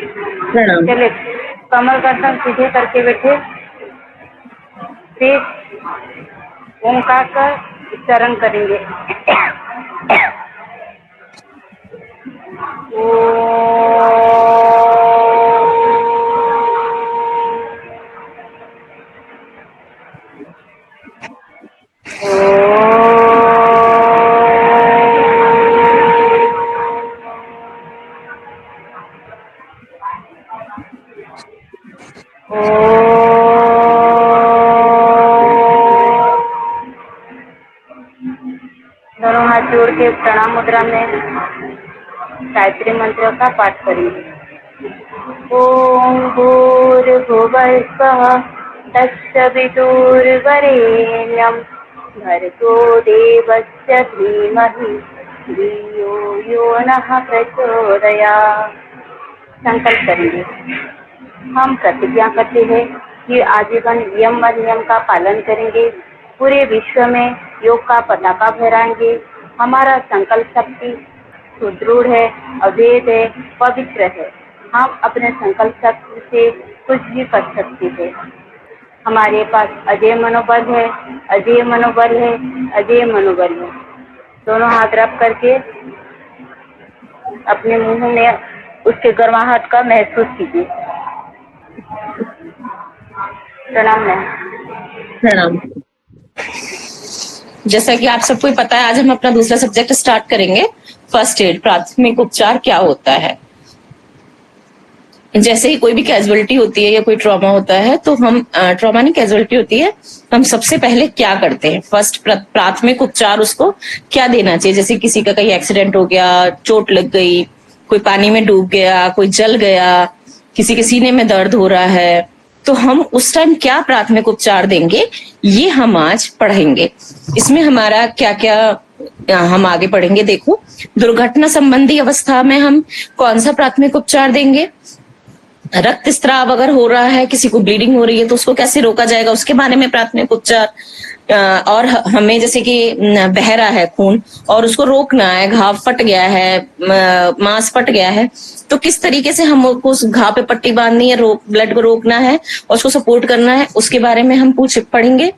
प्रणाम। चलिए, कमर गर्दन सीधे करके बैठे, फिर ओंकार का उच्चारण करेंगे। दोनों हाथ जोड़ के प्रणाम मुद्रा में गायत्री मंत्र का पाठ करेंगे। ओम भूर्भुवः स्वः तत्सवितुर्वरेण्यं भर्गो देवस्य धीमहि धियो यो नः प्रचोदयात्। संकल्प करेंगे। हम प्रतिज्ञा करते हैं कि आजीवन यम और नियम का पालन करेंगे, पूरे विश्व में योग का पताका फहराएंगे। हमारा संकल्प शक्ति सुदृढ़ है, अभेद है, पवित्र है। हम अपने संकल्प शक्ति से कुछ भी कर सकते हैं। हमारे पास अजय मनोबल है, अजय मनोबल है, अजय मनोबल है। दोनों हाथ रख करके अपने मुंह में उसके गर्माहट का महसूस कीजिए। प्रणाम मैम। प्रणाम। जैसा कि आप सबको पता है, आज हम अपना दूसरा सब्जेक्ट स्टार्ट करेंगे, फर्स्ट एड, प्राथमिक उपचार क्या होता है। जैसे ही कोई भी कैजुअलिटी होती है या कोई ट्रॉमा होता है, तो हम ट्रॉमा नहीं, कैजुअलिटी होती है, हम सबसे पहले क्या करते हैं, फर्स्ट प्राथमिक उपचार उसको क्या देना चाहिए। जैसे किसी का कहीं एक्सीडेंट हो गया, चोट लग गई, कोई पानी में डूब गया, कोई जल गया, किसी के सीने में दर्द हो रहा है, तो हम उस टाइम क्या प्राथमिक उपचार देंगे, ये हम आज पढ़ेंगे। इसमें हमारा क्या क्या हम आगे पढ़ेंगे। देखो, दुर्घटना संबंधी अवस्था में हम कौन सा प्राथमिक उपचार देंगे। रक्तस्राव अगर हो रहा है, किसी को ब्लीडिंग हो रही है, तो उसको कैसे रोका जाएगा, उसके बारे में प्राथमिक उपचार। और हमें जैसे कि बह रहा है खून और उसको रोकना है, घाव फट गया है, मांस फट गया है, तो किस तरीके से हमको उस घाव पे पट्टी बांधनी है, ब्लड को रोकना है और उसको सपोर्ट करना है, उसके बारे में हम पढ़ेंगे।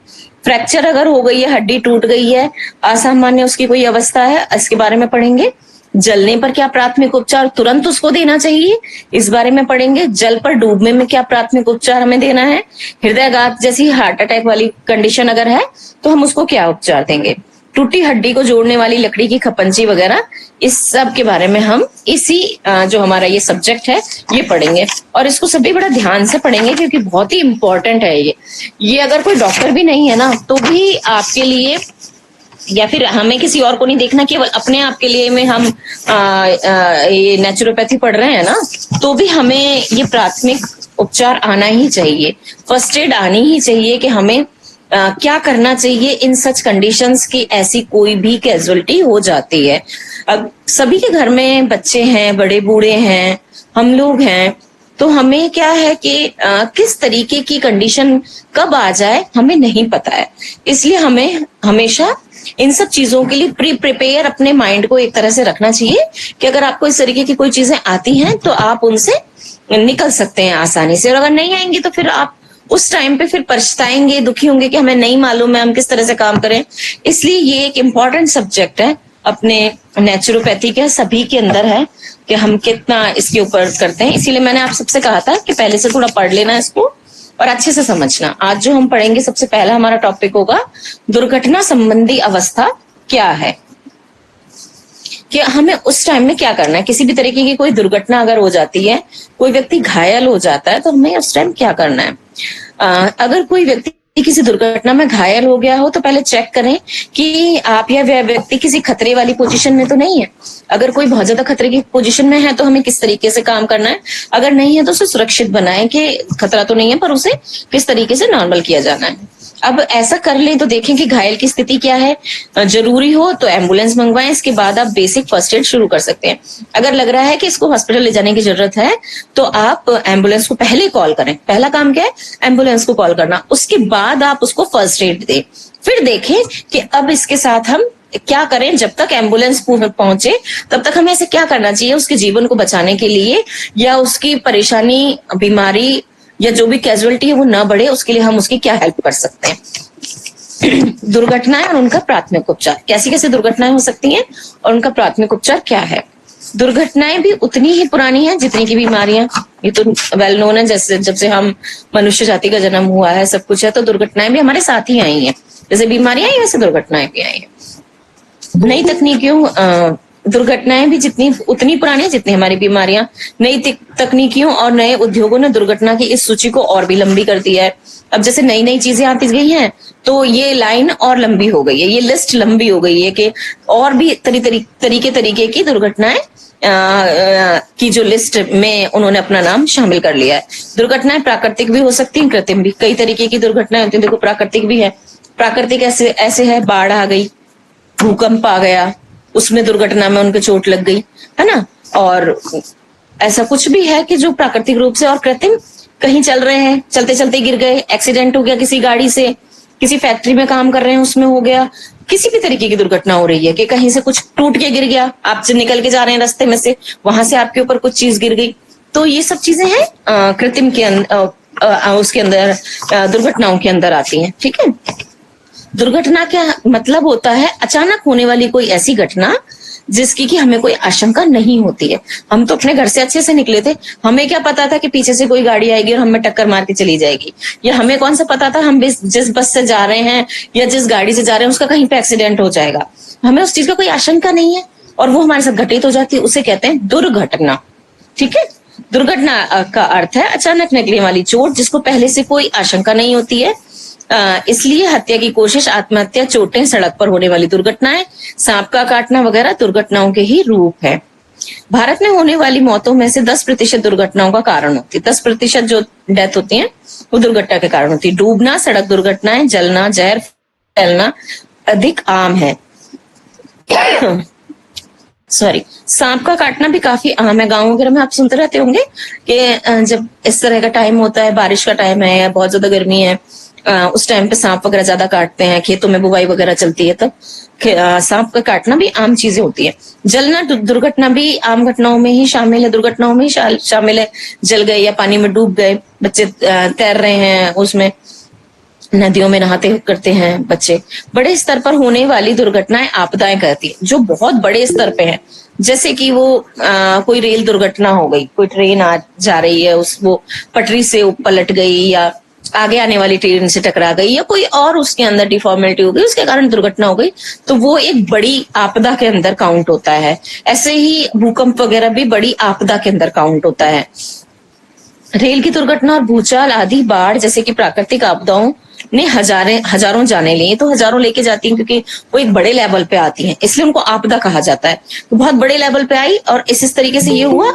फ्रैक्चर अगर हो गई है, हड्डी टूट गई है, असामान्य उसकी कोई अवस्था है, इसके बारे में पढ़ेंगे। जलने पर क्या प्राथमिक उपचार तुरंत उसको देना चाहिए, इस बारे में पढ़ेंगे। जल पर डूबने में क्या प्राथमिक उपचार हमें देना है। हृदयाघात जैसी हार्ट अटैक वाली कंडीशन अगर है तो हम उसको क्या उपचार देंगे। टूटी हड्डी को जोड़ने वाली लकड़ी की खपंजी वगैरह, इस सब के बारे में हम इसी जो हमारा ये सब्जेक्ट है ये पढ़ेंगे। और इसको सभी बड़ा ध्यान से पढ़ेंगे क्योंकि बहुत ही इंपॉर्टेंट है ये अगर कोई डॉक्टर भी नहीं है ना, तो भी आपके लिए, या फिर हमें किसी और को नहीं देखना, केवल अपने आप के लिए में हम ये नेचुरोपैथी पढ़ रहे हैं ना, तो भी हमें ये प्राथमिक उपचार आना ही चाहिए, फर्स्ट एड आनी ही चाहिए कि हमें क्या करना चाहिए इन सच कंडीशंस की ऐसी कोई भी कैजुअलिटी हो जाती है। अब सभी के घर में बच्चे हैं, बड़े बूढ़े हैं, हम लोग हैं, तो हमें क्या है कि किस तरीके की कंडीशन कब आ जाए हमें नहीं पता है। इसलिए हमें हमेशा इन सब चीजों के लिए प्रिपेयर अपने माइंड को एक तरह से रखना चाहिए कि अगर आपको इस तरीके की कोई चीजें आती हैं तो आप उनसे निकल सकते हैं आसानी से, और अगर नहीं आएंगी तो फिर आप उस टाइम पे फिर पछताएंगे, दुखी होंगे कि हमें नहीं मालूम है हम किस तरह से काम करें। इसलिए ये एक इम्पॉर्टेंट सब्जेक्ट है अपने नेचुरोपैथी के, सभी के अंदर है कि हम कितना इसके ऊपर करते हैं। इसीलिए मैंने आप सबसे कहा था कि पहले से थोड़ा पढ़ लेना इसको और अच्छे से समझना। आज जो हम पढ़ेंगे, सबसे पहला हमारा टॉपिक होगा दुर्घटना संबंधी अवस्था क्या है, कि हमें उस टाइम में क्या करना है। किसी भी तरीके की कोई दुर्घटना अगर हो जाती है, कोई व्यक्ति घायल हो जाता है, तो हमें उस टाइम क्या करना है। अगर कोई व्यक्ति किसी दुर्घटना में घायल हो गया हो तो पहले चेक करें कि आप या वह व्यक्ति किसी खतरे वाली पोजीशन में तो नहीं है। अगर कोई बहुत ज्यादा खतरे की पोजीशन में है तो हमें किस तरीके से काम करना है। अगर नहीं है तो उसे सुरक्षित बनाएं कि खतरा तो नहीं है, पर उसे किस तरीके से नॉर्मल किया जाना है। अब ऐसा कर लें तो देखें कि घायल की स्थिति क्या है। जरूरी हो तो एम्बुलेंस मंगवाएं, इसके बाद आप बेसिक फर्स्ट एड शुरू कर सकते हैं। अगर लग रहा है कि इसको हॉस्पिटल ले जाने की जरूरत है तो आप एम्बुलेंस को पहले कॉल करें। पहला काम क्या है, एम्बुलेंस को कॉल करना। उसके बाद आप उसको फर्स्ट एड दें। फिर देखें कि अब इसके साथ हम क्या करें जब तक एम्बुलेंस पहुंचे, तब तक हमें ऐसे क्या करना चाहिए उसके जीवन को बचाने के लिए, या उसकी परेशानी, बीमारी या जो भी कैजुअलिटी है वो ना बढ़े, उसके लिए हम उसकी क्या हेल्प कर सकते हैं। दुर्घटनाएं और उनका प्राथमिक उपचार, कैसी कैसी दुर्घटनाएं हो सकती हैं और उनका प्राथमिक उपचार क्या है। दुर्घटनाएं भी उतनी ही पुरानी है जितनी की बीमारियां, ये तो वेल नोन है। जैसे जब से हम मनुष्य जाति का जन्म हुआ है, सब कुछ है, तो दुर्घटनाएं भी हमारे साथ ही आई हैं। जैसे बीमारियां आई वैसे दुर्घटनाएं भी आई हैं। नई तकनीकियों, दुर्घटनाएं भी जितनी उतनी पुरानी है जितनी हमारी बीमारियां। नई तकनीकियों और नए उद्योगों ने दुर्घटना की इस सूची को और भी लंबी कर दिया है। अब जैसे नई नई चीजें आती गई हैं, तो ये लाइन और लंबी हो गई है, ये लिस्ट लंबी हो गई है कि और भी तरीके की दुर्घटनाएं की जो लिस्ट में उन्होंने अपना नाम शामिल कर लिया है। दुर्घटनाएं प्राकृतिक भी हो सकती हैं, कृत्रिम भी। कई तरीके की दुर्घटनाएं होती हैं। देखो, प्राकृतिक भी है। प्राकृतिक ऐसे है, बाढ़ आ गई, भूकंप आ गया, उसमें दुर्घटना में उनके चोट लग गई, है ना। और ऐसा कुछ भी है कि जो प्राकृतिक रूप से। और कृत्रिम, कहीं चल रहे हैं, चलते चलते गिर गए, एक्सीडेंट हो गया किसी गाड़ी से, किसी फैक्ट्री में काम कर रहे हैं उसमें हो गया, किसी भी तरीके की दुर्घटना हो रही है कि कहीं से कुछ टूट के गिर गया, आप निकल के जा रहे हैं रास्ते में से, वहां से आपके ऊपर कुछ चीज गिर गई। तो ये सब चीजें हैं कृत्रिम के उसके अंदर, दुर्घटनाओं के अंदर आती हैं। ठीक है। दुर्घटना क्या मतलब होता है? अचानक होने वाली कोई ऐसी घटना जिसकी कि हमें कोई आशंका नहीं होती है। हम तो अपने घर से अच्छे से निकले थे, हमें क्या पता था कि पीछे से कोई गाड़ी आएगी और हमें टक्कर मार के चली जाएगी, या हमें कौन सा पता था हम जिस बस से जा रहे हैं या जिस गाड़ी से जा रहे हैं उसका कहीं पे एक्सीडेंट हो जाएगा। हमें उस चीज का कोई आशंका नहीं है और वो हमारे साथ घटित हो जाती है, उसे कहते हैं दुर्घटना। ठीक है। दुर्घटना का अर्थ है अचानक लगने वाली चोट जिसको पहले से कोई आशंका नहीं होती है। इसलिए हत्या की कोशिश, आत्महत्या, चोटें, सड़क पर होने वाली दुर्घटनाएं, सांप का काटना वगैरह दुर्घटनाओं के ही रूप है। भारत में होने वाली मौतों में से 10% दुर्घटनाओं का कारण होती है। 10% जो डेथ होती है वो दुर्घटना के कारण होती है। डूबना, सड़क दुर्घटनाएं, जलना, जहर फैलना अधिक आम है। सॉरी, सांप का काटना भी काफी आम है। गाँव वगैरह में आप सुनते रहते होंगे कि जब इस तरह का टाइम होता है, बारिश का टाइम है या बहुत ज्यादा गर्मी है, उस टाइम पे सांप वगैरह ज्यादा काटते हैं, खेतों में बुवाई वगैरह चलती है, तब सांप का काटना भी आम चीजें होती है। जलना दुर्घटना भी आम घटनाओं में ही शामिल है, दुर्घटनाओं में ही शामिल है। जल गए या पानी में डूब गए, बच्चे तैर रहे हैं उसमें, नदियों में नहाते करते हैं बच्चे। बड़े स्तर पर होने वाली दुर्घटनाएं आपदाएं कहती है, जो बहुत बड़े स्तर पे है। जैसे कि वो कोई रेल दुर्घटना हो गई, कोई ट्रेन आ जा रही है, वो पटरी से पलट गई या आगे आने वाली ट्रेन से टकरा गई या कोई और उसके अंदर डिफॉर्मेलिटी हो गई, उसके कारण दुर्घटना हो गई, तो वो एक बड़ी आपदा के अंदर काउंट होता है। ऐसे ही भूकंप वगैरह भी बड़ी आपदा के अंदर काउंट होता है। रेल की दुर्घटना और भूचाल आदि, बाढ़ जैसे कि प्राकृतिक आपदाओं ने हजारों जाने लिए, तो हजारों लेके जाती हैं क्योंकि वो एक बड़े लेवल पे आती हैं, इसलिए उनको आपदा कहा जाता है। तो बहुत बड़े लेवल पे आई और इस तरीके से ये हुआ,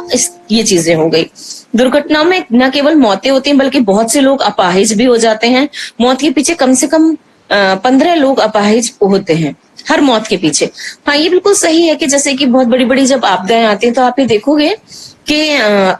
ये चीजें हो गई। दुर्घटनाओं में न केवल मौतें होती हैं बल्कि बहुत से लोग अपाहिज भी हो जाते हैं। मौत के पीछे कम से कम 15 लोग अपाहिज होते हैं हर मौत के पीछे। हाँ, ये बिल्कुल सही है कि जैसे कि बहुत बड़ी बड़ी जब आपदाएं आती हैं तो आप ये देखोगे कि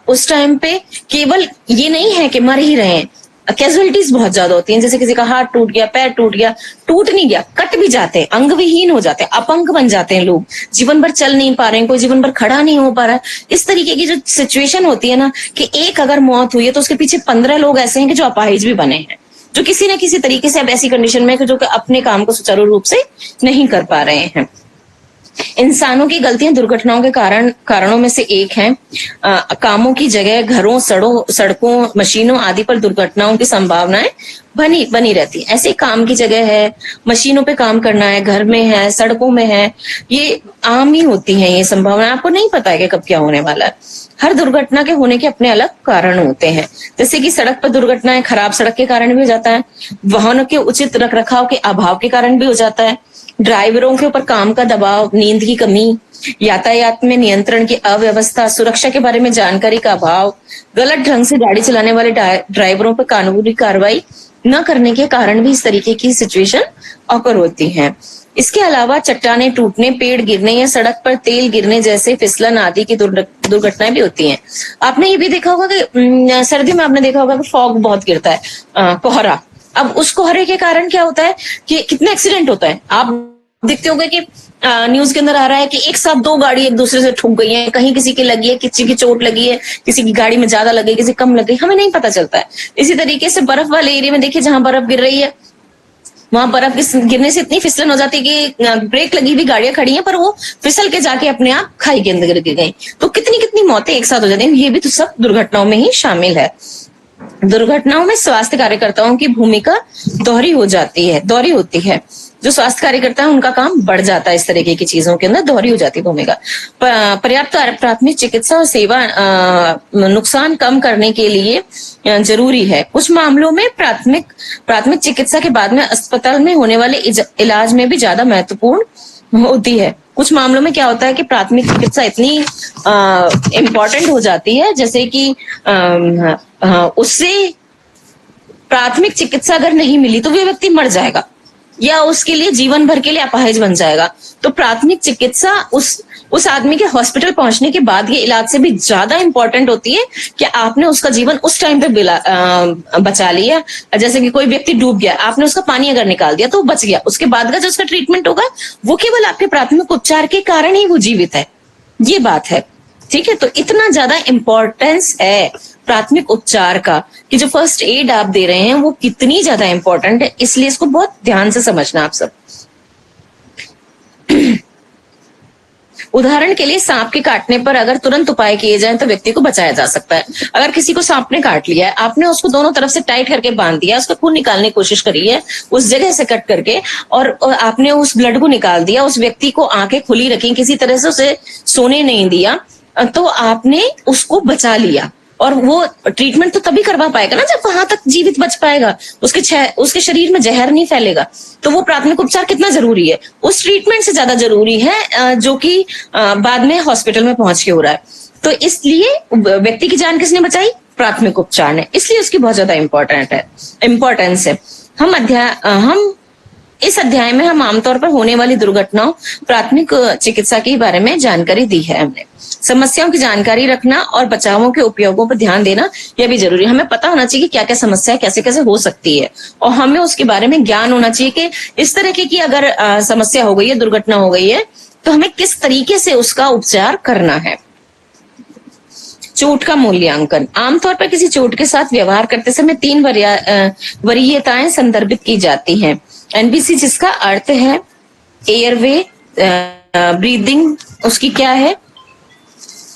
उस टाइम पे केवल ये नहीं है कि मर ही रहे हैं, कैजुअलिटीज बहुत ज्यादा होती हैं। जैसे किसी का हाथ टूट गया, पैर टूट गया, टूट नहीं गया, कट भी जाते हैं, अंग विहीन हो जाते हैं, अपंग बन जाते हैं लोग, जीवन भर चल नहीं पा रहे हैं, कोई जीवन भर खड़ा नहीं हो पा रहा है। इस तरीके की जो सिचुएशन होती है ना, कि एक अगर मौत हुई है तो उसके पीछे 15 लोग ऐसे हैं कि जो अपाहिज भी बने हैं, जो किसी न किसी तरीके से अब ऐसी कंडीशन में है कि जो अपने काम को सुचारू रूप से नहीं कर पा रहे हैं। इंसानों की गलतियां दुर्घटनाओं के कारणों में से एक है। कामों की जगह घरों, सड़कों, मशीनों आदि पर दुर्घटनाओं की संभावनाएं बनी रहती है। ऐसे काम की जगह है, मशीनों पे काम करना है, घर में है, सड़कों में है, ये आम ही होती है ये संभावना। आपको नहीं पता है कि कब क्या होने वाला है। हर दुर्घटना के होने के अपने अलग कारण होते हैं। जैसे कि सड़क पर दुर्घटनाएं खराब सड़क के कारण भी हो जाता है, वाहनों के उचित रखरखाव के अभाव के कारण भी हो जाता है, ड्राइवरों के ऊपर काम का दबाव, नींद की कमी, यातायात में नियंत्रण की अव्यवस्था, सुरक्षा के बारे में जानकारी का अभाव, गलत ढंग से गाड़ी चलाने वाले ड्राइवरों पर कानूनी कार्रवाई न करने के कारण भी इस तरीके की सिचुएशन ऑकर होती है। इसके अलावा चट्टाने टूटने, पेड़ गिरने या सड़क पर तेल गिरने जैसे फिसलन आदि की दुर्घटनाएं भी होती हैं। आपने ये भी देखा होगा कि सर्दी में आपने देखा होगा कि फॉग बहुत गिरता है, कोहरा। अब उस कोहरे के कारण क्या होता है कि कितने एक्सीडेंट होता है। आप देखते होंगे कि न्यूज के अंदर आ रहा है कि एक साथ 2 गाड़ी एक दूसरे से ठुक गई है, कहीं किसी की लगी है, किसी की चोट लगी है, किसी की गाड़ी में ज्यादा लगी, किसी कम लगी, हमें नहीं पता चलता है। इसी तरीके से बर्फ वाले एरिया में देखिए, जहां बर्फ गिर रही है, वहां बर्फ गिरने से इतनी फिसलन हो जाती है कि ब्रेक लगी हुई गाड़ियां खड़ी हैं पर वो फिसल के जाके अपने आप खाई के अंदर गिर गई। तो कितनी कितनी मौतें एक साथ हो जाती हैं। ये भी तो सब दुर्घटनाओं में ही शामिल है। दुर्घटनाओं में स्वास्थ्य कार्यकर्ताओं की भूमिका दोहरी होती है। जो स्वास्थ्य कार्यकर्ता है उनका काम बढ़ जाता है, इस तरीके की चीजों के अंदर दोहरी हो जाती है भूमिका। पर्याप्त प्राथमिक चिकित्सा और सेवा नुकसान कम करने के लिए जरूरी है। कुछ मामलों में प्राथमिक चिकित्सा के बाद में अस्पताल में होने वाले इलाज में भी ज्यादा महत्वपूर्ण होती है। कुछ मामलों में क्या होता है कि प्राथमिक चिकित्सा इतनी इम्पोर्टेंट हो जाती है, जैसे कि उससे प्राथमिक चिकित्सा अगर नहीं मिली तो वह व्यक्ति मर जाएगा या उसके लिए जीवन भर के लिए अपाहिज बन जाएगा। तो प्राथमिक चिकित्सा उस आदमी के हॉस्पिटल पहुंचने के बाद ये इलाज से भी ज्यादा इंपॉर्टेंट होती है कि आपने उसका जीवन उस टाइम पे बचा लिया। जैसे कि कोई व्यक्ति डूब गया, आपने उसका पानी अगर निकाल दिया तो वो बच गया, उसके बाद का जो उसका ट्रीटमेंट होगा वो केवल आपके प्राथमिक उपचार के कारण ही वो जीवित है। ये बात है, ठीक है। तो इतना ज्यादा इंपॉर्टेंस है प्राथमिक उपचार का कि जो फर्स्ट एड आप दे रहे हैं वो कितनी ज्यादा इंपॉर्टेंट है, इसलिए इसको बहुत ध्यान से समझना आप सब। उदाहरण के लिए सांप के काटने पर अगर तुरंत उपाय किए जाएं तो व्यक्ति को बचाया जा सकता है। अगर किसी को सांप ने काट लिया है, आपने उसको दोनों तरफ से टाइट करके बांध दिया, उसका खून निकालने की कोशिश करी है उस जगह से कट करके, और आपने उस ब्लड को निकाल दिया, उस व्यक्ति को आंखें खुली रखी, किसी तरह से उसे सोने नहीं दिया, तो आपने उसको बचा लिया। और वो ट्रीटमेंट तो तभी करवा पाएगा ना जब वहां तक जीवित बच पाएगा, उसके शरीर में जहर नहीं फैलेगा। तो वो प्राथमिक उपचार कितना जरूरी है, उस ट्रीटमेंट से ज्यादा जरूरी है जो कि बाद में हॉस्पिटल में पहुंच के हो रहा है। तो इसलिए व्यक्ति की जान किसने बचाई? प्राथमिक उपचार ने, इसलिए उसकी बहुत ज्यादा इम्पोर्टेंस है। हम इस अध्याय में हम आमतौर पर होने वाली दुर्घटनाओं, प्राथमिक चिकित्सा के बारे में जानकारी दी है हमने। समस्याओं की जानकारी रखना और बचावों के उपयोगों पर ध्यान देना यह भी जरूरी है। हमें पता होना चाहिए कि क्या क्या समस्या है, कैसे कैसे हो सकती है, और हमें उसके बारे में ज्ञान होना चाहिए कि इस तरह की अगर समस्या हो गई है, दुर्घटना हो गई है, तो हमें किस तरीके से उसका उपचार करना है। चोट का मूल्यांकन। आमतौर पर किसी चोट के साथ व्यवहार करते समय 3 वरीयताएं संदर्भित की जाती हैं। एनबीसी जिसका अर्थ है एयरवे, ब्रीदिंग, उसकी क्या है?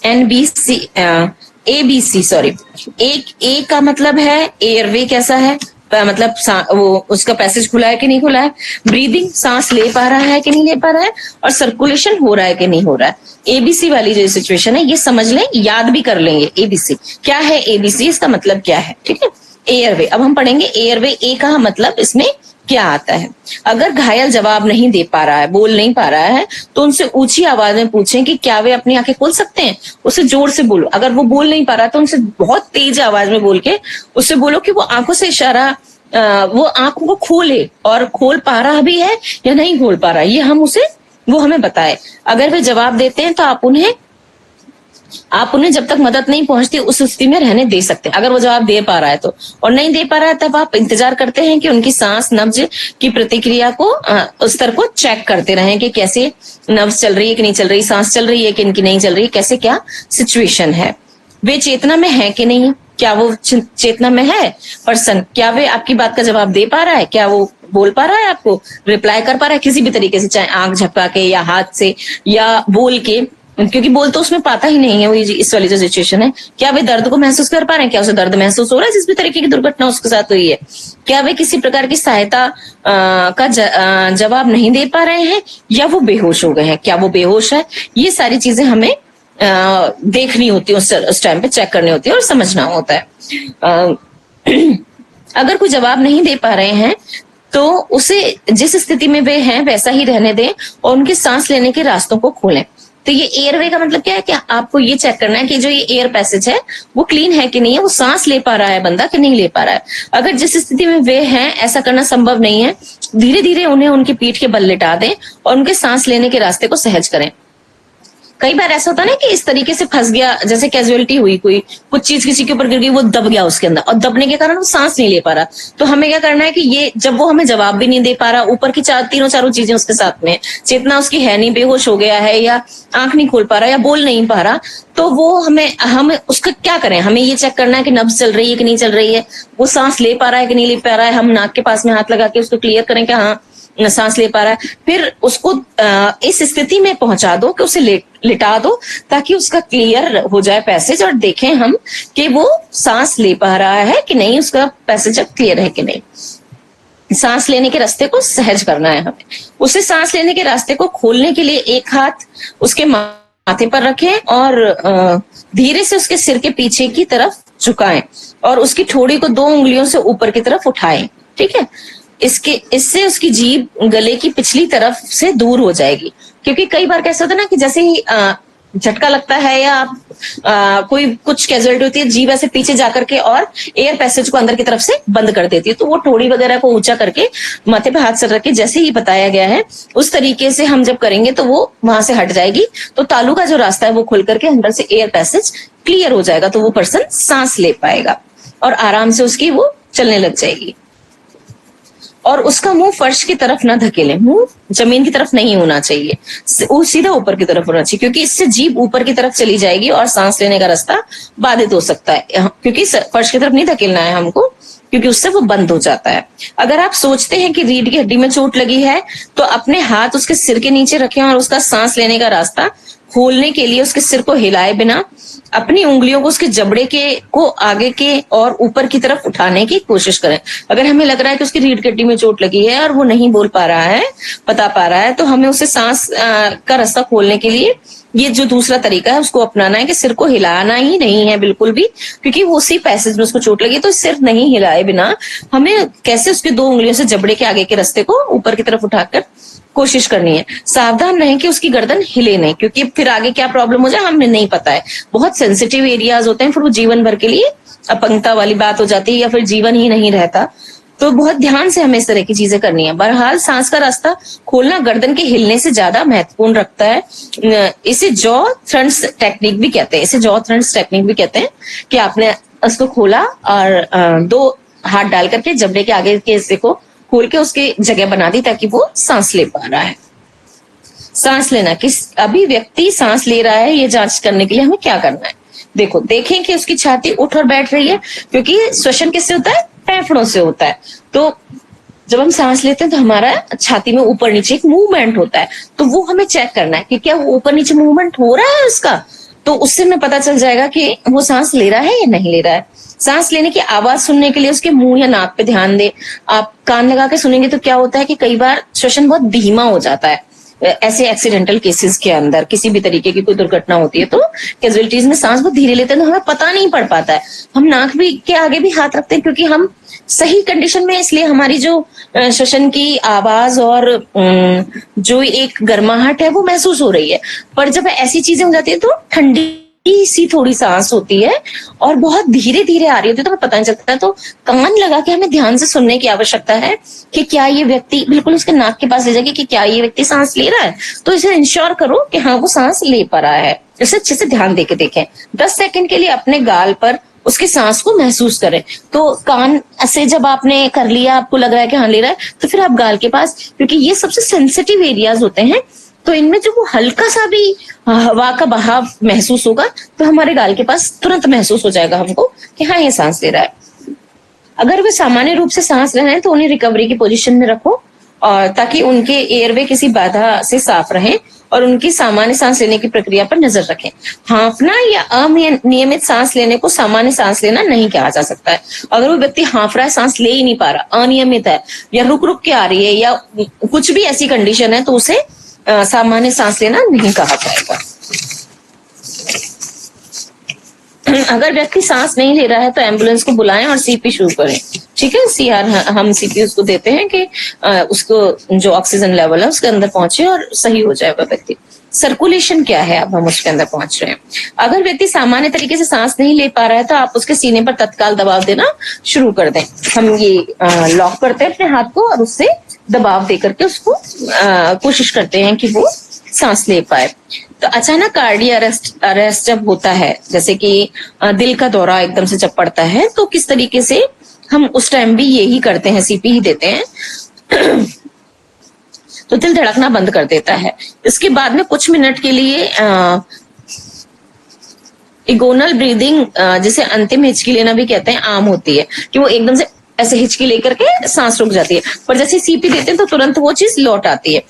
NBC, ABC sorry. ए का मतलब है एयरवे कैसा है, मतलब वो उसका पैसेज खुला है कि नहीं खुला है, ब्रीदिंग सांस ले पा रहा है कि नहीं ले पा रहा है, और सर्कुलेशन हो रहा है कि नहीं हो रहा है। एबीसी वाली जो सिचुएशन है ये समझ लें, याद भी कर लेंगे। एबीसी क्या है, एबीसी इसका मतलब क्या है, ठीक है। एयरवे, अब हम पढ़ेंगे एयरवे ए का मतलब इसमें क्या आता है। अगर घायल जवाब नहीं दे पा रहा है, बोल नहीं पा रहा है, तो उनसे ऊंची आवाज में पूछें कि क्या वे अपनी आंखें खोल सकते हैं। उससे जोर से बोलो। अगर वो बोल नहीं पा रहा तो उनसे बहुत तेज आवाज में बोल के उससे बोलो कि वो आंखों से इशारा, वो आंखों को खोले, और खोल पा रहा भी है या नहीं खोल पा रहा है ये वो हमें बताए। अगर वे जवाब देते हैं तो आप उन्हें जब तक मदद नहीं पहुंचती उस स्थिति में रहने दे सकते हैं। अगर वो जवाब दे पा रहा है तो, और नहीं दे पा रहा है तब आप इंतजार करते हैं कि उनकी सांस नब्ज की प्रतिक्रिया को, स्तर को चेक करते रहें कि कैसे नब्ज चल रही है कि नहीं चल रही, सांस चल रही है कि इनकी नहीं चल रही, कैसे क्या सिचुएशन है। वे चेतना में है कि नहीं, क्या वो चेतना में है पर्सन, क्या वे आपकी बात का जवाब दे पा रहा है, क्या वो बोल पा रहा है, आपको रिप्लाई कर पा रहा है किसी भी तरीके से, चाहे आंख झपका के या हाथ से या बोल के, क्योंकि बोल तो उसमें पाता ही नहीं है। वो इस वाली जो सिचुएशन है, क्या वे दर्द को महसूस कर पा रहे हैं, क्या उसे दर्द महसूस हो रहा है जिस भी तरीके की दुर्घटना उसके साथ हुई है, क्या वे किसी प्रकार की सहायता का जवाब नहीं दे पा रहे हैं, या वो बेहोश हो गए हैं, क्या वो बेहोश है। ये सारी चीजें हमें देखनी होती है, उस टाइम पे चेक करनी होती है और समझना होता है। अगर कोई जवाब नहीं दे पा रहे हैं तो उसे जिस स्थिति में वे हैं वैसा ही रहने दें और उनके सांस लेने के रास्तों को खोलें। तो ये एयरवे का मतलब क्या है कि आपको ये चेक करना है कि जो ये एयर पैसेज है वो क्लीन है कि नहीं है, वो सांस ले पा रहा है बंदा कि नहीं ले पा रहा है। अगर जिस स्थिति में वे हैं ऐसा करना संभव नहीं है, धीरे धीरे उन्हें उनकी पीठ के बल लिटा दें और उनके सांस लेने के रास्ते को सहज करें। कई बार ऐसा होता है ना कि इस तरीके से फंस गया, जैसे कैजुअलिटी हुई, कोई कुछ चीज किसी के ऊपर गिर गई, वो दब गया उसके अंदर, और दबने के कारण वो सांस नहीं ले पा रहा। तो हमें क्या करना है कि ये जब वो हमें जवाब भी नहीं दे पा रहा, ऊपर की चारों चीजें उसके साथ में, चेतना उसकी है नहीं, बेहोश हो गया है, या आंख नहीं खोल पा रहा, या बोल नहीं पा रहा, तो वो हमें उसका क्या करें, हमें ये चेक करना है कि नब्ज चल रही है कि नहीं चल रही है, वो सांस ले पा रहा है कि नहीं ले पा रहा है। हम नाक के पास में हाथ लगा के उसको क्लियर करें कि हाँ सांस ले पा रहा है। फिर उसको इस स्थिति में पहुंचा दो कि उसे लिटा दो, ताकि उसका क्लियर हो जाए पैसेज, और देखें हम कि वो सांस ले पा रहा है कि नहीं, उसका पैसेज क्लियर है कि नहीं। सांस लेने के रास्ते को सहज करना है हमें। उसे सांस लेने के रास्ते को खोलने के लिए एक हाथ उसके माथे पर रखें और धीरे से उसके सिर के पीछे की तरफ झुकाएं, और उसकी ठोड़ी को 2 उंगलियों से ऊपर की तरफ उठाएं। ठीक है, इससे उसकी जीभ गले की पिछली तरफ से दूर हो जाएगी। क्योंकि कई बार कैसा होता है ना कि जैसे ही झटका लगता है या कोई कुछ कैजुअलिटी होती है, जीभ ऐसे पीछे जाकर के और एयर पैसेज को अंदर की तरफ से बंद कर देती है। तो वो ठोड़ी वगैरह को ऊंचा करके माथे पे हाथ सर रख के, जैसे ही बताया गया है उस तरीके से हम जब करेंगे तो वो वहां से हट जाएगी। तो तालू का जो रास्ता है वो खुल करके अंदर से एयर पैसेज क्लियर हो जाएगा, तो वो पर्सन सांस ले पाएगा और आराम से उसकी वो चलने लग जाएगी। और उसका मुंह फर्श की तरफ ना धकेले, मुंह जमीन की तरफ नहीं होना चाहिए, वो सीधा ऊपर की तरफ होना चाहिए, क्योंकि इससे जीभ ऊपर की तरफ चली जाएगी और सांस लेने का रास्ता बाधित हो सकता है। क्योंकि फर्श की तरफ नहीं धकेलना है हमको, क्योंकि उससे वो बंद हो जाता है। अगर आप सोचते हैं कि रीढ़ की हड्डी में चोट लगी है, तो अपने हाथ उसके सिर के नीचे रखें और उसका सांस लेने का रास्ता खोलने के लिए उसके सिर को हिलाए बिना अपनी उंगलियों को उसके जबड़े को आगे के और ऊपर की तरफ उठाने की कोशिश करें। अगर हमें लग रहा है कि उसकी रीढ़ की हड्डी में चोट लगी है और वो नहीं बोल पा रहा है, बता पा रहा है, तो हमें उसे सांस का रास्ता खोलने के लिए ये जो दूसरा तरीका है उसको अपनाना है कि सिर को हिलाना ही नहीं है बिल्कुल भी, क्योंकि वो उसी पैसेज में उसको चोट लगी। तो सिर नहीं हिलाए बिना हमें कैसे उसके 2 उंगलियों से जबड़े के आगे के रास्ते को ऊपर की तरफ उठाकर कोशिश करनी है। सावधान रहें कि उसकी गर्दन हिले नहीं, क्योंकि फिर आगे क्या प्रॉब्लम हो जाए हमें नहीं पता है। बहुत सेंसिटिव एरियाज होते हैं, फिर वो जीवन भर के लिए अपंगता वाली बात हो जाती है या फिर जीवन ही नहीं रहता। तो बहुत ध्यान से हमें इस तरह की चीजें करनी है। बहरहाल सांस का रास्ता खोलना गर्दन के हिलने से ज्यादा महत्वपूर्ण रखता है। इसे जॉ थ्रंड्स टेक्निक भी कहते हैं, कि आपने उसको खोला और 2 हाथ डाल करके जबड़े के आगे के हिस्से को खोल के उसकी जगह बना दी, ताकि वो सांस ले पा रहा है। सांस लेना, अभी व्यक्ति सांस ले रहा है, ये जांच करने के लिए हमें क्या करना है। देखें कि उसकी छाती उठ और बैठ रही है, क्योंकि श्वसन किससे होता है, फेफड़ों से होता है। तो जब हम सांस लेते हैं तो हमारा छाती में ऊपर नीचे एक मूवमेंट होता है, तो वो हमें चेक करना है कि क्या वो ऊपर नीचे मूवमेंट हो रहा है उसका। तो उससे हमें पता चल जाएगा कि वो सांस ले रहा है या नहीं ले रहा है। सांस लेने की आवाज सुनने के लिए उसके मुंह या नाक पे ध्यान दे। आप कान लगा के सुनेंगे तो क्या होता है कि कई बार श्वसन बहुत धीमा हो जाता है। ऐसे एक्सीडेंटल केसेस के अंदर किसी भी तरीके की कोई दुर्घटना होती है तो कैजुअलिटीज में सांस बहुत धीरे लेते हैं, तो हमें पता नहीं पड़ पाता है। हम नाक भी के आगे भी हाथ रखते हैं, क्योंकि हम सही कंडीशन में, इसलिए हमारी जो श्वसन की आवाज और जो एक गर्माहट है वो महसूस हो रही है। पर जब ऐसी चीजें हो जाती है तो ठंडी सी थोड़ी सांस होती है और बहुत धीरे धीरे आ रही होती है, तो हमें पता नहीं चलता। तो कान लगा के हमें ध्यान से सुनने की आवश्यकता है कि क्या ये व्यक्ति, बिल्कुल उसके नाक के पास ले जाके कि क्या ये व्यक्ति सांस ले रहा है। तो इसे इंश्योर करो कि हाँ वो सांस ले पा रहा है। इसे अच्छे से ध्यान देके देखें। 10 सेकंड के लिए अपने गाल पर उसकी सांस को महसूस करें। तो कान से जब आपने कर लिया, आपको लग रहा है कि हाँ ले रहा है, तो फिर आप गाल के पास, क्योंकि ये सबसे सेंसिटिव एरियाज होते हैं, तो इनमें जो वो हल्का सा भी हवा का बहाव महसूस होगा तो हमारे गाल के पास तुरंत महसूस हो जाएगा हमको कि हाँ ये सांस ले रहा है। अगर वे सामान्य रूप से सांस ले रहे हैं तो उन्हें रिकवरी की पोजीशन में रखो, और ताकि उनके एयरवे किसी बाधा से साफ रहे, और उनकी सामान्य सांस लेने की प्रक्रिया पर नजर रखें। हाँफना या अनियमित सांस लेने को सामान्य सांस लेना नहीं कहा जा सकता है। अगर वो व्यक्ति हाँफ रहा है, सांस ले ही नहीं पा रहा, अनियमित है या रुक रुक के आ रही है या कुछ भी ऐसी कंडीशन है, तो उसे सामान्य सांस लेना नहीं कहा जाएगा। अगर व्यक्ति सांस नहीं ले रहा है तो एम्बुलेंस को बुलाएं और सीपी शुरू करें। ठीक है, सीआर हम सीपी उसको देते हैं कि उसको जो ऑक्सीजन लेवल है उसके अंदर पहुंचे और सही हो जाएगा व्यक्ति। सर्कुलेशन क्या है, अब हम उसके अंदर पहुंच रहे हैं। अगर व्यक्ति सामान्य तरीके से सांस नहीं ले पा रहा है तो आप उसके सीने पर तत्काल दबाव देना शुरू कर दें। हम ये लॉक करते हैं अपने हाथ को और उससे दबाव दे करके उसको कोशिश करते हैं कि वो सांस ले पाए। तो अचानक कार्डियक अरेस्ट जब होता है, जैसे कि दिल का दौरा एकदम से जब पड़ता है, तो किस तरीके से हम उस टाइम भी यही करते हैं, सीपी ही देते हैं। तो दिल धड़कना बंद कर देता है। इसके बाद में कुछ मिनट के लिए इगोनल ब्रीदिंग, जिसे अंतिम हिचकी लेना भी कहते हैं, आम होती है कि वो एकदम से ऐसे हिचकी लेकर के सांस रुक जाती है, पर जैसे सीपी देते हैं तो तुरंत वो चीज लौट आती है।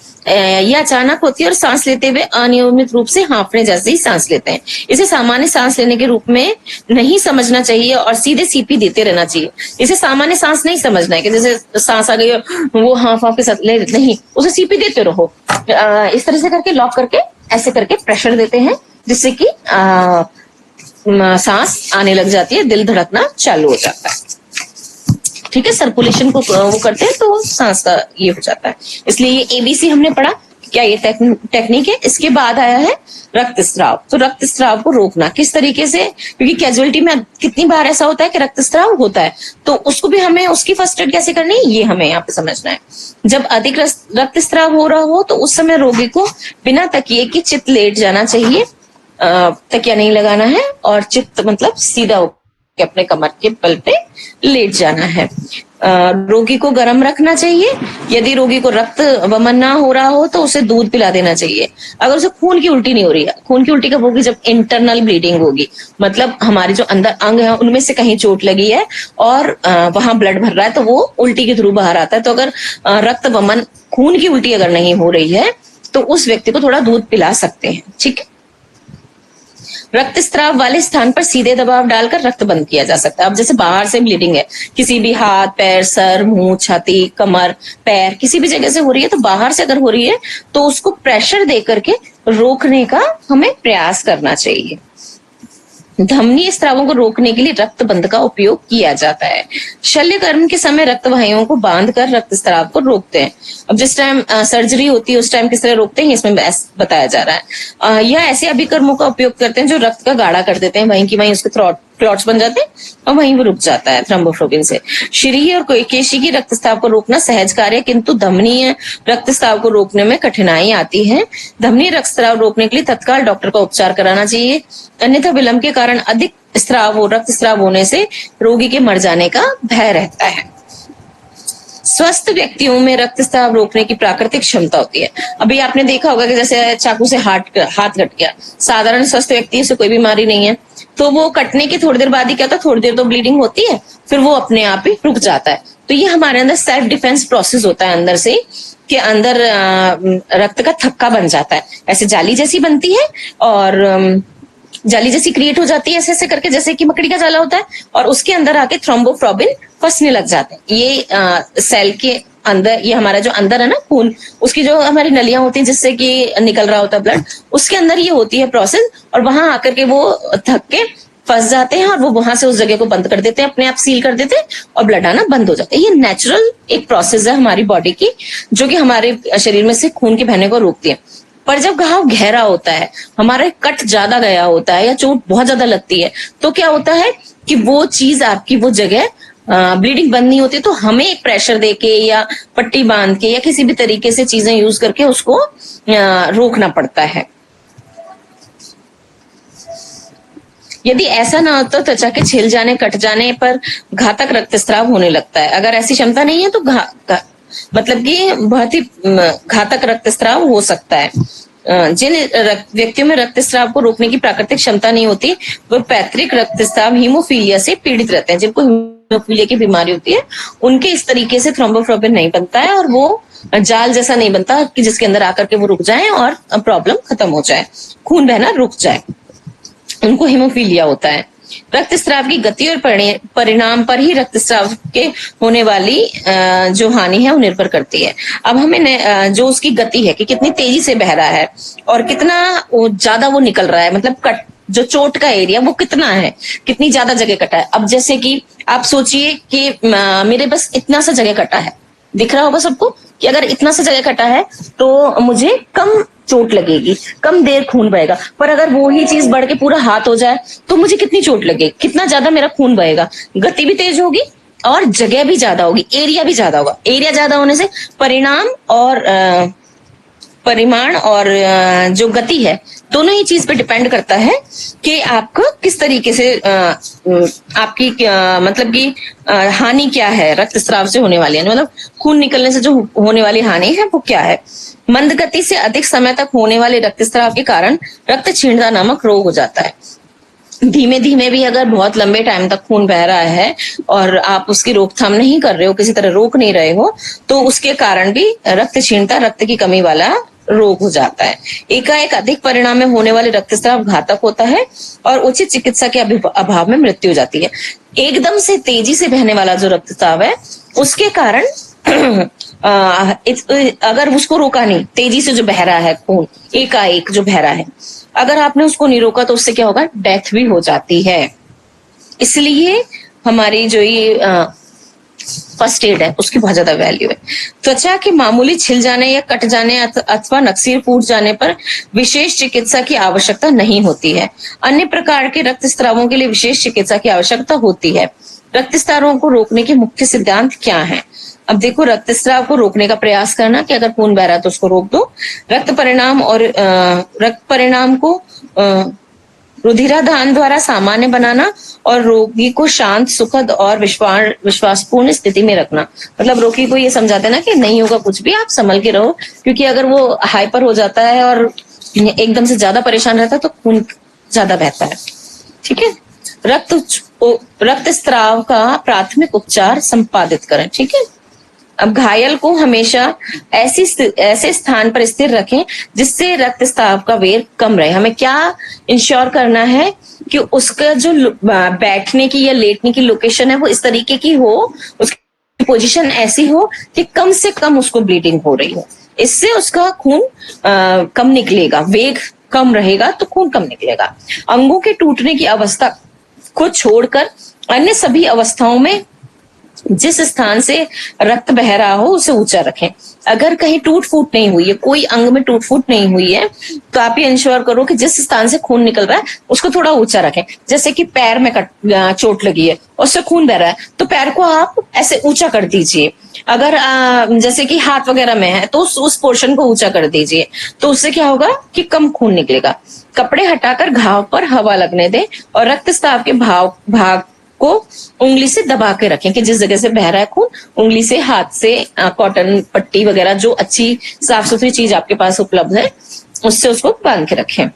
यह अचानक होती है और सांस लेते हुए अनियमित रूप से हांफने जैसे ही सांस लेते हैं। इसे सामान्य सांस लेने के रूप में नहीं समझना चाहिए और सीधे सीपी देते रहना चाहिए। इसे सामान्य सांस नहीं समझना है कि जैसे सांस आ गई वो हाफ हाफ के साथ ले, नहीं, उसे सीपी देते रहो। इस तरह से करके लॉक करके ऐसे करके प्रेशर देते हैं, जिससे कि सांस आने लग जाती है, दिल धड़कना चालू हो जाता है। ठीक है, सर्कुलेशन को वो करते हैं तो सांस का ये हो जाता है। इसलिए ये एबीसी हमने पढ़ा, क्या ये टेक्निक है। इसके बाद आया है रक्तस्राव। तो रक्तस्राव को रोकना किस तरीके से, क्योंकि कैजुअलिटी में कितनी बार ऐसा होता है कि रक्तस्राव होता है, तो उसको भी हमें उसकी फर्स्ट एड कैसे करनी है ये हमें यहाँ पे समझना है। जब अधिक रक्तस्राव हो रहा हो तो उस समय रोगी को बिना तकिए के चित लेट जाना चाहिए। तकिया नहीं लगाना है और चित्त मतलब सीधा होकर अपने कमर के बल पे लेट जाना है। रोगी को गर्म रखना चाहिए। यदि रोगी को रक्त वमन ना हो रहा हो तो उसे दूध पिला देना चाहिए। अगर उसे खून की उल्टी नहीं हो रही है, खून की उल्टी कब होगी, जब इंटरनल ब्लीडिंग होगी, मतलब हमारे जो अंदर अंग है उनमें से कहीं चोट लगी है और वहां ब्लड भर रहा है तो वो उल्टी के थ्रू बाहर आता है। तो अगर रक्त वमन, खून की उल्टी अगर नहीं हो रही है तो उस व्यक्ति को थोड़ा दूध पिला सकते हैं। ठीक है, रक्तस्राव वाले स्थान पर सीधे दबाव डालकर रक्त बंद किया जा सकता है। अब जैसे बाहर से ब्लीडिंग है, किसी भी हाथ, पैर, सर, मुंह, छाती, कमर, पैर, किसी भी जगह से हो रही है, तो बाहर से अगर हो रही है तो उसको प्रेशर दे करके रोकने का हमें प्रयास करना चाहिए। धमनी स्रावों को रोकने के लिए रक्त बंध का उपयोग किया जाता है। शल्य कर्म के समय रक्त वाहियों को बांधकर रक्तस्राव को रोकते हैं। अब जिस टाइम सर्जरी होती है उस टाइम किस तरह रोकते हैं इसमें बताया जा रहा है। यह ऐसे अभिकर्मों का उपयोग करते हैं जो रक्त का गाढ़ा कर देते हैं, वहीं की वहीं उसके क्लॉट्स बन जाते हैं और वहीं वो रुक जाता है थ्रोम्बोफ्लोबिन से। शरीर और केशी की रक्तस्राव को रोकना सहज कार्य, किंतु धमनीय रक्तस्राव को रोकने में कठिनाई आती है। धमनी रक्तस्राव रोकने के लिए तत्काल डॉक्टर का उपचार कराना चाहिए, अन्यथा विलंब के कारण अधिक रक्तस्राव होने से रोगी के मर जाने का भय रहता है। स्वस्थ व्यक्तियों में रक्तस्राव रोकने की प्राकृतिक क्षमता होती है। अभी आपने देखा होगा कि जैसे चाकू से हाथ कट गया, साधारण स्वस्थ व्यक्ति से कोई बीमारी नहीं है तो वो कटने की थोड़ी देर बाद ही क्या होता है, थोड़ी देर तो ब्लीडिंग होती है, फिर वो अपने आप ही रुक जाता है। तो ये हमारे अंदर सेल्फ डिफेंस प्रोसेस होता है, अंदर से के अंदर रक्त का थक्का बन जाता है, ऐसे जाली जैसी बनती है और जाली जैसी क्रिएट हो जाती है ऐसे ऐसे करके, जैसे कि मकड़ी का जाला होता है, और उसके अंदर आके थ्रोम्बोफ्लोबिन फंसने लग जाते हैं। ये सेल के अंदर, ये हमारा जो अंदर है ना खून, उसकी जो हमारी नलियां होती हैं जिससे कि निकल रहा होता है ब्लड, उसके अंदर ये होती है प्रोसेस, और वहां आकर के वो थक के फंस जाते हैं और वो वहां से उस जगह को बंद कर देते हैं, अपने आप सील कर देते हैं और ब्लड आना बंद हो जाता है। ये नेचुरल एक प्रोसेस है हमारी बॉडी की, जो कि हमारे शरीर में से खून के बहने को रोकती है। पर जब घाव गहरा होता है, हमारा कट ज्यादा गया होता है या चोट बहुत ज्यादा लगती है, तो क्या होता है कि वो चीज आपकी वो जगह ब्लीडिंग बंद नहीं होती, तो हमें एक प्रेशर देके या पट्टी बांध के या किसी भी तरीके से चीजें यूज करके उसको रोकना पड़ता है। यदि ऐसा ना हो तो त्वचा के छिल जाने, कट जाने पर घातक रक्तस्राव होने लगता है। अगर ऐसी क्षमता नहीं है तो मतलब कि बहुत ही घातक रक्तस्राव हो सकता है। जिन व्यक्तियों में रक्तस्राव को रोकने की प्राकृतिक क्षमता नहीं होती, वो पैतृक रक्तस्राव हीमोफीलिया से पीड़ित रहते हैं। जिनको हीमोफीलिया की बीमारी होती है उनके इस तरीके से थ्रोम्बोफ्लोबिन नहीं बनता है और वो जाल जैसा नहीं बनता कि जिसके अंदर आकर के वो रुक जाए और प्रॉब्लम खत्म हो जाए, खून बहना रुक जाए। उनको हीमोफीलिया होता है। रक्तस्राव की गति और परिणाम पर ही रक्तस्राव के होने वाली जो हानि है वो निर्भर करती है। अब हमें जो उसकी गति है कि कितनी तेजी से बह रहा है और कितना ज्यादा वो निकल रहा है, मतलब कट जो चोट का एरिया वो कितना है, कितनी ज्यादा जगह कटा है। अब जैसे कि आप सोचिए कि मेरे बस इतना सा जगह कटा है, दिख रहा होगा सबको कि अगर इतना सा जगह कटा है तो मुझे कम चोट लगेगी, कम देर खून बहेगा। पर अगर वो ही चीज बढ़ के पूरा हाथ हो जाए तो मुझे कितनी चोट लगेगी, कितना ज्यादा मेरा खून बहेगा। गति भी तेज होगी और जगह भी ज्यादा होगी, एरिया भी ज्यादा होगा। एरिया ज्यादा होने से परिणाम और परिमाण और जो गति है, दोनों ही चीज पे डिपेंड करता है कि आपको किस तरीके से आपकी मतलब कि हानि क्या है रक्तस्राव से होने वाली है, मतलब खून निकलने से जो होने वाली हानि है वो क्या है। मंद गति से अधिक समय तक होने वाले रक्तस्राव के कारण रक्त क्षीणता नामक रोग हो जाता है। धीमे धीमे भी अगर बहुत लंबे टाइम तक खून बह रहा है और आप उसकी रोकथाम नहीं कर रहे हो, किसी तरह रोक नहीं रहे हो, तो उसके कारण भी रक्त क्षीणता, रक्त की कमी वाला रोग हो जाता है। एकाएक अधिक परिणाम में होने वाले रक्तस्राव घातक होता है और उचित चिकित्सा के अभाव में मृत्यु हो जाती है। एकदम से तेजी से बहने वाला जो रक्तस्राव है उसके कारण अगर उसको रोका नहीं, तेजी से जो बह रहा है खून, एकाएक जो बह रहा है, अगर आपने उसको नहीं रोका तो उससे क्या होगा, डेथ भी हो जाती है। इसलिए हमारी जो ये फर्स्ट एड है उसकी बहुत ज्यादा वैल्यू है। त्वचा के मामूली छिल जाने या कट जाने अथवा नक्सीर फूट जाने पर विशेष चिकित्सा की आवश्यकता नहीं होती है। अन्य प्रकार के रक्तस्रावों के लिए विशेष चिकित्सा की आवश्यकता होती है। रक्तस्रावों को रोकने के मुख्य सिद्धांत क्या हैं? अब देखो, रक्तस्राव को रोकने का प्रयास करना कि अगर खून बह रहा है तो उसको रोक दो। रक्त परिणाम को रुधिराधान द्वारा सामान्य बनाना और रोगी को शांत, सुखद और विश्वासपूर्ण स्थिति में रखना। मतलब रोगी को ये समझाते ना कि नहीं होगा कुछ भी, आप संभल के रहो, क्योंकि अगर वो हाइपर हो जाता है और एकदम से ज्यादा परेशान रहता है तो खून ज्यादा बहता है। ठीक है। रक्तस्राव का प्राथमिक उपचार संपादित करें। ठीक है। अब घायल को हमेशा ऐसे स्थान पर स्थिर रखें जिससे रक्तस्राव का वेग कम रहे। हमें क्या इंश्योर करना है कि उसका जो बैठने की या लेटने की लोकेशन है वो इस तरीके की हो, उसकी पोजीशन ऐसी हो कि कम से कम उसको ब्लीडिंग हो रही हो। इससे उसका खून कम निकलेगा, वेग कम रहेगा तो खून कम निकलेगा। अंगों के टूटने की अवस्था को छोड़कर अन्य सभी अवस्थाओं में जिस स्थान से रक्त बह रहा हो उसे ऊंचा रखें। अगर कहीं टूट फूट नहीं हुई है, कोई अंग में टूट फूट नहीं हुई है, तो आप ये इंश्योर करो कि जिस स्थान से खून निकल रहा है उसको थोड़ा ऊंचा रखें। जैसे कि पैर में चोट लगी है और उससे खून बह रहा है तो पैर को आप ऐसे ऊंचा कर दीजिए। अगर जैसे कि हाथ वगैरह में है तो उस पोर्शन को ऊंचा कर दीजिए, तो उससे क्या होगा कि कम खून निकलेगा। कपड़े हटाकर घाव पर हवा लगने दें और रक्तस्राव के भाग को उंगली से दबा के रखें कि जिस जगह से बह रहा है खून, उंगली से, हाथ से, कॉटन पट्टी वगैरह जो अच्छी साफ सुथरी चीज आपके पास उपलब्ध है उससे उसको बांध के रखें,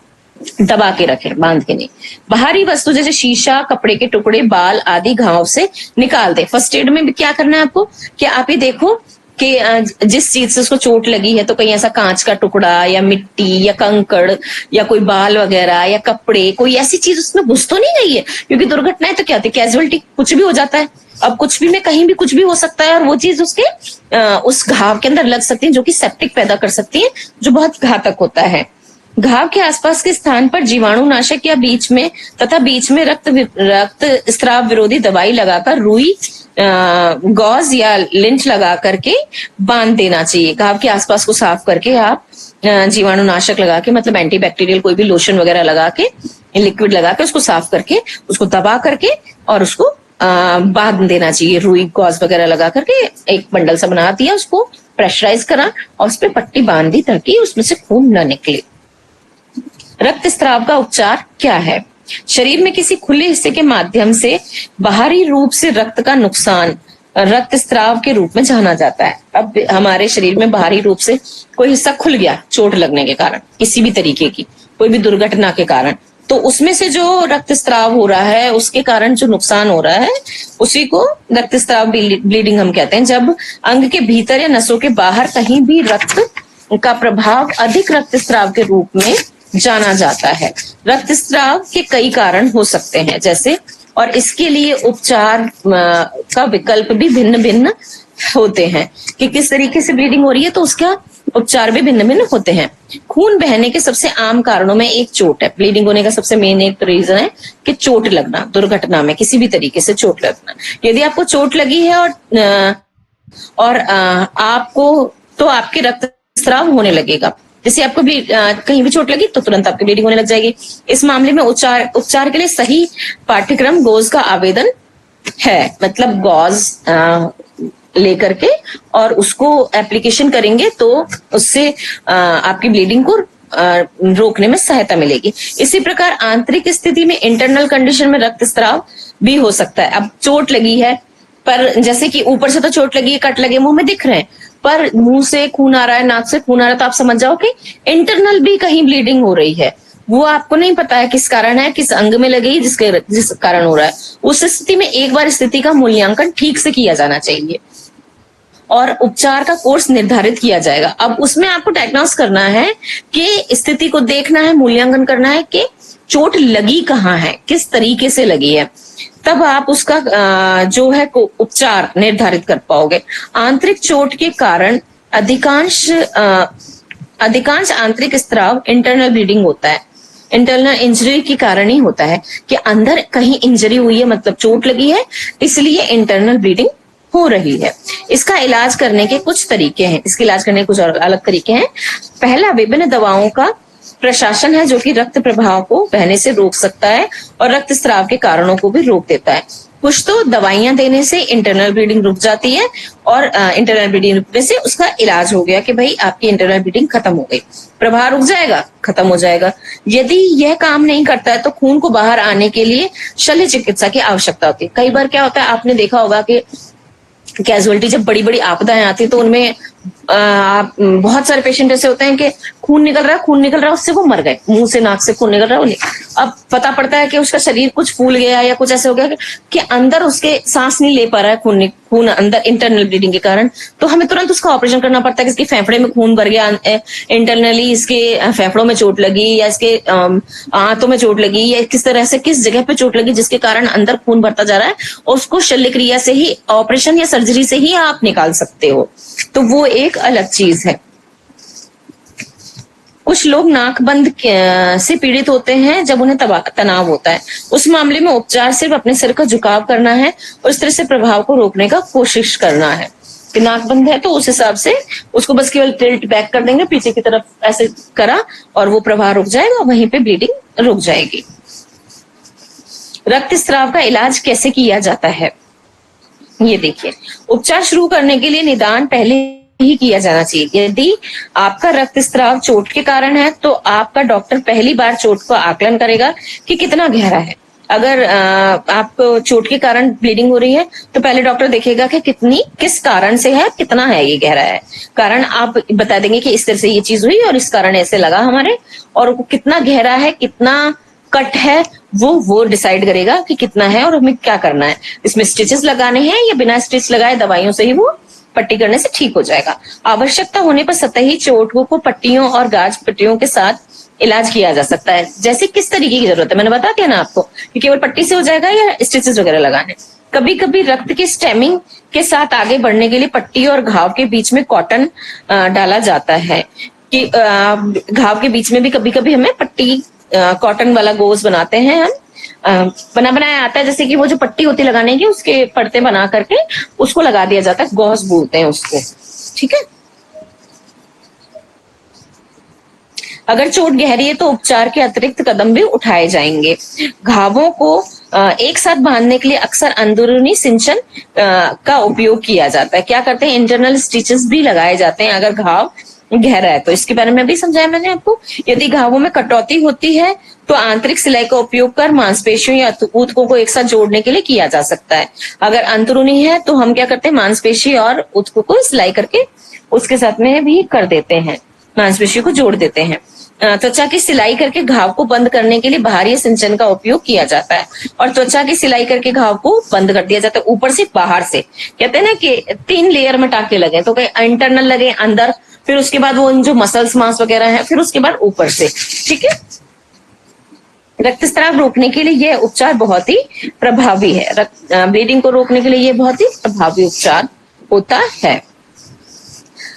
दबा के रखें, बांध के नहीं। बाहरी वस्तु जैसे शीशा, कपड़े के टुकड़े, बाल आदि घाव से निकाल दे। फर्स्ट एड में भी क्या करना है आपको कि आप ये देखो कि जिस चीज से उसको चोट लगी है तो कहीं ऐसा कांच का टुकड़ा या मिट्टी या कंकड़ या कोई बाल वगैरह या कपड़े, कोई ऐसी चीज उसमें घुस तो नहीं गई है, क्योंकि दुर्घटनाएं तो क्या होती है, कैजुअलिटी, कुछ भी हो जाता है। अब कुछ भी में कहीं भी कुछ भी हो सकता है और वो चीज उसके उस घाव के अंदर लग सकती है जो कि सेप्टिक पैदा कर सकती है, जो बहुत घातक होता है। घाव के आसपास के स्थान पर जीवाणुनाशक या बीच में रक्त स्राव विरोधी दवाई लगाकर रुई, गॉज या लिंट लगा करके बांध देना चाहिए। घाव के आसपास को साफ करके आप जीवाणुनाशक लगा के, मतलब एंटीबैक्टीरियल कोई भी लोशन वगैरह लगा के, लिक्विड लगा के उसको साफ करके, उसको दबा करके और उसको बांध देना चाहिए। रुई, गॉज वगैरह लगा करके एक बंडल सा बना दिया, उसको प्रेशराइज करा और उस पर पट्टी बांध दी ताकि उसमें से खून न निकले। रक्तस्राव का उपचार क्या है? शरीर में किसी खुले हिस्से के माध्यम से बाहरी रूप से रक्त का नुकसान रक्तस्राव के रूप में जाना जाता है। अब हमारे शरीर में बाहरी रूप से कोई हिस्सा खुल गया चोट लगने के कारण, किसी भी तरीके की कोई भी दुर्घटना के कारण, तो उसमें से जो रक्तस्राव हो रहा है, उसके कारण जो नुकसान हो रहा है, उसी को रक्तस्राव ब्लीडिंग हम कहते हैं। जब अंग के भीतर या नसों के बाहर कहीं भी रक्त का प्रभाव अधिक रक्तस्राव के रूप में जाना जाता है। रक्तस्राव के कई कारण हो सकते हैं जैसे, और इसके लिए उपचार का विकल्प भी भिन्न भिन्न होते हैं कि किस तरीके से ब्लीडिंग हो रही है, तो उसका उपचार भी भिन्न भिन्न होते हैं। खून बहने के सबसे आम कारणों में एक चोट है। ब्लीडिंग होने का सबसे मेन एक रीजन है कि चोट लगना, दुर्घटना में किसी भी तरीके से चोट लगना। यदि आपको चोट लगी है और आपको, तो आपके रक्तस्राव होने लगेगा। जैसे आपको भी कहीं भी चोट लगी तो तुरंत आपकी ब्लीडिंग होने लग जाएगी। इस मामले में उपचार के लिए सही पाठ्यक्रम गॉज का आवेदन है। मतलब गॉज लेकर के और उसको एप्लीकेशन करेंगे तो उससे आपकी ब्लीडिंग को रोकने में सहायता मिलेगी। इसी प्रकार आंतरिक स्थिति में इंटरनल कंडीशन में रक्तस्राव भी हो सकता है। अब चोट लगी है, पर जैसे कि ऊपर से तो चोट लगी है, कट लगे, मुंह में दिख रहे हैं, पर मुंह से खून आ रहा है, नाक से खून आ रहा है, तो आप समझ जाओ कि इंटरनल भी कहीं ब्लीडिंग हो रही है। वो आपको नहीं पता है किस कारण है, किस अंग में लगी, जिस कारण हो रहा है। उस स्थिति में एक बार स्थिति का मूल्यांकन ठीक से किया जाना चाहिए और उपचार का कोर्स निर्धारित किया जाएगा। अब उसमें आपको डायग्नोस करना है कि स्थिति को देखना है, मूल्यांकन करना है कि चोट लगी कहाँ है, किस तरीके से लगी है, तब आप उसका जो है उपचार निर्धारित कर पाओगे। आंतरिक चोट के कारण अधिकांश आंतरिक स्त्राव इंटरनल ब्लीडिंग होता है। इंटरनल इंजरी के कारण ही होता है कि अंदर कहीं इंजरी हुई है, मतलब चोट लगी है, इसलिए इंटरनल ब्लीडिंग हो रही है। इसका इलाज करने के कुछ तरीके हैं, इसके इलाज करने के कुछ अलग तरीके हैं। पहला, विभिन्न दवाओं का प्रशासन है जो कि रक्त प्रवाह को बहने से रोक सकता है और रक्तस्राव के कारणों को भी रोक देता है। कुछ तो दवाइयां देने से इंटरनल ब्लीडिंग रुक जाती है और इंटरनल ब्लीडिंग रुकने से उसका इलाज हो गया कि भाई आपकी इंटरनल ब्लीडिंग खत्म हो गई, प्रवाह रुक जाएगा, खत्म हो जाएगा। यदि यह काम नहीं करता है तो खून को बाहर आने के लिए शल्य चिकित्सा की आवश्यकता होती है। कई बार क्या होता है, आपने देखा होगा कि कैजुअलिटी जब बड़ी बड़ी आपदाएं आती है तो उनमें बहुत सारे पेशेंट ऐसे होते हैं कि खून निकल रहा है, उससे वो मर गए, मुंह से नाक से खून निकल रहा है। अब पता पड़ता है कि उसका शरीर कुछ फूल गया या कुछ ऐसे हो गया कि अंदर उसके सांस नहीं ले पा रहा है, खून अंदर इंटरनल ब्लीडिंग के कारण, तो हमें तुरंत उसका ऑपरेशन करना पड़ता है कि इसके फेफड़े में खून भर गया, इंटरनली इसके फेफड़ों में चोट लगी या इसके आंतों में चोट लगी या किस तरह से किस जगह पे चोट लगी जिसके कारण अंदर खून भरता जा रहा है, और उसको शल्य क्रिया से ही, ऑपरेशन या सर्जरी से ही आप निकाल सकते हो। तो वो एक अलग चीज है। कुछ लोग नाकबंद से पीड़ित होते हैं जब उन्हें तनाव होता है। उस मामले में उपचार सिर्फ अपने सिर का झुकाव करना है और इस तरह से प्रभाव को रोकने का कोशिश करना है। कि नाकबंद है तो उस हिसाब से उसको बस केवल टिल्ट बैक कर देंगे, पीछे की तरफ ऐसे करा और वो प्रभाव रुक जाएगा, वहीं पे ब्लीडिंग रुक जाएगी। रक्तस्राव का इलाज कैसे किया जाता है, ये देखिए। उपचार शुरू करने के लिए निदान पहले ही किया जाना चाहिए। यदि आपका रक्तस्राव चोट के कारण है तो आपका डॉक्टर पहली बार चोट का आकलन करेगा कि कितना गहरा है। अगर आपको चोट के कारण ब्लीडिंग हो रही है तो पहले डॉक्टर देखेगा कि किस कारण से है, कितना है, ये गहरा है। कारण आप बता देंगे कि इस तरह से ये चीज हुई और इस कारण ऐसे लगा हमारे, और कितना गहरा है, कितना कट है, वो डिसाइड करेगा कि कितना है और हमें क्या करना है। इसमें स्टिचेस लगाने हैं या बिना स्टिच लगाए दवाइयों से ही वो पट्टी करने से ठीक हो जाएगा। आवश्यकता होने पर सतही चोटों को पट्टियों और गाज पट्टियों के साथ इलाज किया जा सकता है। जैसे किस तरीके की जरूरत है, मैंने बता दिया ना आपको कि केवल पट्टी से हो जाएगा या स्टिचेस वगैरह लगाने। कभी कभी रक्त की स्टेमिंग के साथ आगे बढ़ने के लिए पट्टी और घाव के बीच में कॉटन डाला जाता है। कि घाव के बीच में भी कभी कभी हमें पट्टी, कॉटन वाला गोज बनाते हैं हम, बनाया आता है। जैसे कि वो जो पट्टी होती है लगाने की, उसके पर्दे बना करके उसको लगा दिया जाता है, गॉज बोलते हैं उसको, ठीक है। अगर चोट गहरी है तो उपचार के अतिरिक्त कदम भी उठाए जाएंगे। घावों को एक साथ बांधने के लिए अक्सर अंदरूनी सिंचन का उपयोग किया जाता है। क्या करते हैं, इंटरनल स्टिचेस भी लगाए जाते हैं अगर घाव गहरा है तो। इसके बारे में भी समझाया मैंने आपको। यदि घावों में कटौती होती है तो आंतरिक सिलाई का उपयोग कर मांसपेशियों या ऊतकों को एक साथ जोड़ने के लिए किया जा सकता है। अगर अंदरूनी है तो हम क्या करते हैं, मांसपेशी और ऊतकों को सिलाई करके उसके साथ में भी कर देते हैं, मांसपेशी को जोड़ देते हैं। त्वचा की सिलाई करके घाव को बंद करने के लिए बाहरी सिंचन का उपयोग किया जाता है, और त्वचा की सिलाई करके घाव को बंद कर दिया जाता है, ऊपर से बाहर से। कहते हैं ना कि 3 लेयर में टाके लगे, तो कहीं इंटरनल लगे अंदर, फिर उसके बाद वो जो मसल्स मांस वगैरह है, फिर उसके बाद ऊपर से, ठीक है। रक्तस्राव रोकने के लिए यह उपचार बहुत ही प्रभावी है। ब्लीडिंग को रोकने के लिए यह बहुत ही प्रभावी उपचार होता है।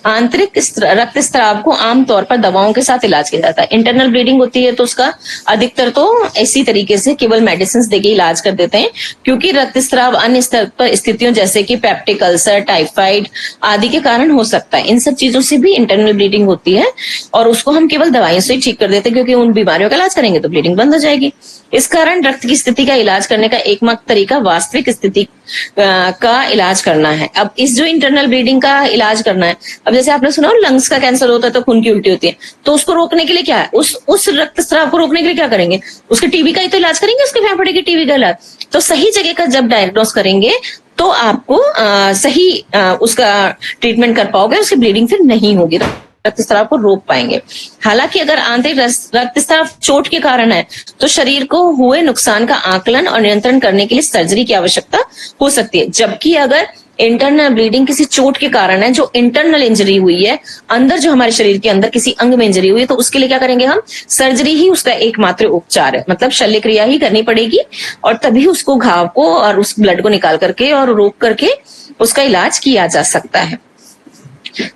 आंतरिक रक्तस्राव को आमतौर पर दवाओं के साथ इलाज किया जाता है। इंटरनल ब्लीडिंग होती है तो उसका अधिकतर तो इसी तरीके से केवल मेडिसिन देके इलाज कर देते हैं, क्योंकि रक्तस्राव अन्य स्तर पर स्थितियों जैसे कि पेप्टिक अल्सर, टाइफाइड आदि के कारण हो सकता है। इन सब चीजों से भी इंटरनल ब्लीडिंग होती है और उसको हम केवल दवाइयों से ही ठीक कर देते हैं, क्योंकि उन बीमारियों का इलाज करेंगे तो ब्लीडिंग बंद हो जाएगी। इस कारण रक्त की स्थिति का इलाज करने का एकमात्र तरीका वास्तविक स्थिति का इलाज करना है। अब इस जो इंटरनल ब्लीडिंग का इलाज करना है, अब जैसे आपने सुना लंग्स का कैंसर होता है तो खून की उल्टी होती है, तो उसको रोकने के लिए क्या है, उस रक्तस्राव को रोकने के लिए क्या करेंगे, उसके टीबी का ही तो इलाज करेंगे, उसके फेफड़े की टीबी का इलाज। तो सही जगह का जब डायग्नोस करेंगे तो आपको सही उसका ट्रीटमेंट कर पाओगे, उसकी ब्लीडिंग फिर नहीं होगी, रक्तस्राव को रोक पाएंगे। हालांकि अगर आंतरिक रक्तस्राव चोट के कारण है तो शरीर को हुए नुकसान का आकलन और नियंत्रण करने के लिए सर्जरी की आवश्यकता हो सकती है। जबकि अगर इंटरनल ब्लीडिंग किसी चोट के कारण है, जो इंटरनल इंजरी हुई है, अंदर जो हमारे शरीर के अंदर किसी अंग में इंजरी हुई है, तो उसके लिए क्या करेंगे हम, सर्जरी ही उसका एकमात्र उपचार है, मतलब शल्य क्रिया ही करनी पड़ेगी और तभी उसको घाव को और उस ब्लड को निकाल करके और रोक करके उसका इलाज किया जा सकता है।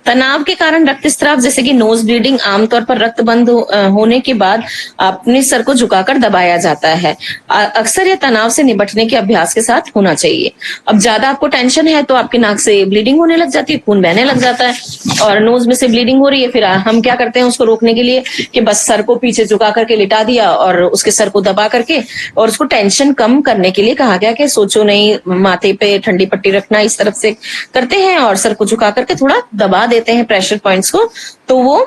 तनाव के कारण रक्तस्राव जैसे कि नोज ब्लीडिंग, आमतौर पर रक्त बंद होने के बाद अपने सर को झुकाकर दबाया जाता है। अक्सर यह तनाव से निपटने के अभ्यास के साथ होना चाहिए। अब ज्यादा आपको टेंशन है तो आपके नाक से ब्लीडिंग होने लग जाती है, खून बहने लग जाता है और नोज में से ब्लीडिंग हो रही है, फिर हम क्या करते हैं उसको रोकने के लिए कि बस सर को पीछे झुका करके लिटा दिया और उसके सर को दबा करके, और उसको टेंशन कम करने के लिए कहा गया कि सोचो नहीं, माथे पे ठंडी पट्टी रखना, इस तरफ से करते हैं और सर को झुका करके थोड़ा दबा देते हैं प्रेशर पॉइंट्स को, तो वो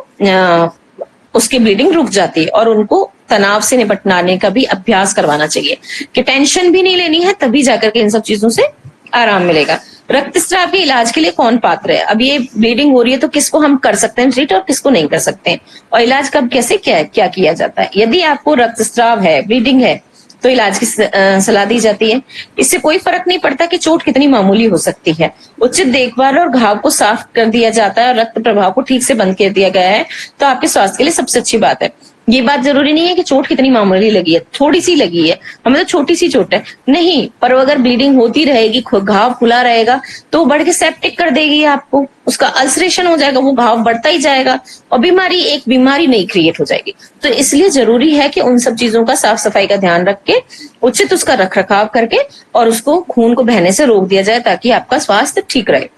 उसकी ब्लीडिंग रुक जाती है। और उनको तनाव से निपटने का भी अभ्यास करवाना चाहिए कि टेंशन भी नहीं लेनी है, तभी जाकर के इन सब चीजों से आराम मिलेगा। रक्तस्राव के इलाज के लिए कौन पात्र है, अब ये ब्लीडिंग हो रही है तो किसको हम कर सकते हैं ट्रीट और किसको नहीं कर सकते हैं, और इलाज कब कैसे क्या किया जाता है। यदि आपको रक्तस्राव है, ब्लीडिंग है, तो इलाज की सलाह दी जाती है। इससे कोई फर्क नहीं पड़ता कि चोट कितनी मामूली हो सकती है, उचित देखभाल और घाव को साफ कर दिया जाता है और रक्त प्रवाह को ठीक से बंद कर दिया गया है तो आपके स्वास्थ्य के लिए सबसे अच्छी बात है। ये बात जरूरी नहीं है कि चोट कितनी मामूली लगी है, थोड़ी सी लगी है, हमें तो छोटी सी चोट है नहीं, पर अगर ब्लीडिंग होती रहेगी, घाव खुला रहेगा तो बढ़ के सेप्टिक कर देगी आपको, उसका अल्सरेशन हो जाएगा, वो घाव बढ़ता ही जाएगा और एक बीमारी नहीं क्रिएट हो जाएगी। तो इसलिए जरूरी है कि उन सब चीजों का साफ सफाई का ध्यान रख के उचित उसका रख रखाव करके और उसको खून को बहने से रोक दिया जाए ताकि आपका स्वास्थ्य ठीक रहे।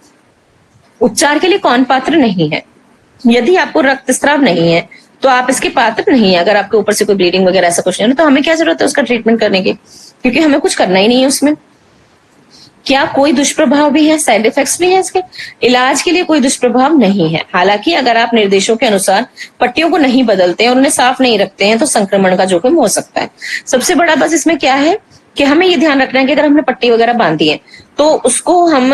उपचार के लिए कौन पात्र नहीं है, यदि आपको रक्तस्राव नहीं है तो आप इसके पात्र नहीं है। अगर आपके ऊपर से कोई ब्लीडिंग वगैरह ऐसा कुछ नहीं है तो हमें क्या जरूरत है उसका ट्रीटमेंट करने की, क्योंकि हमें कुछ करना ही नहीं है उसमें। क्या कोई दुष्प्रभाव भी है, साइड इफेक्ट्स भी है इसके, इलाज के लिए कोई दुष्प्रभाव नहीं है। हालांकि अगर आप निर्देशों के अनुसार पट्टियों को नहीं बदलते हैं और उन्हें साफ नहीं रखते हैं तो संक्रमण का जोखिम हो सकता है। सबसे बड़ा बस इसमें क्या है कि हमें ये ध्यान रखना है कि अगर हमने पट्टी वगैरह बांधी है तो उसको हम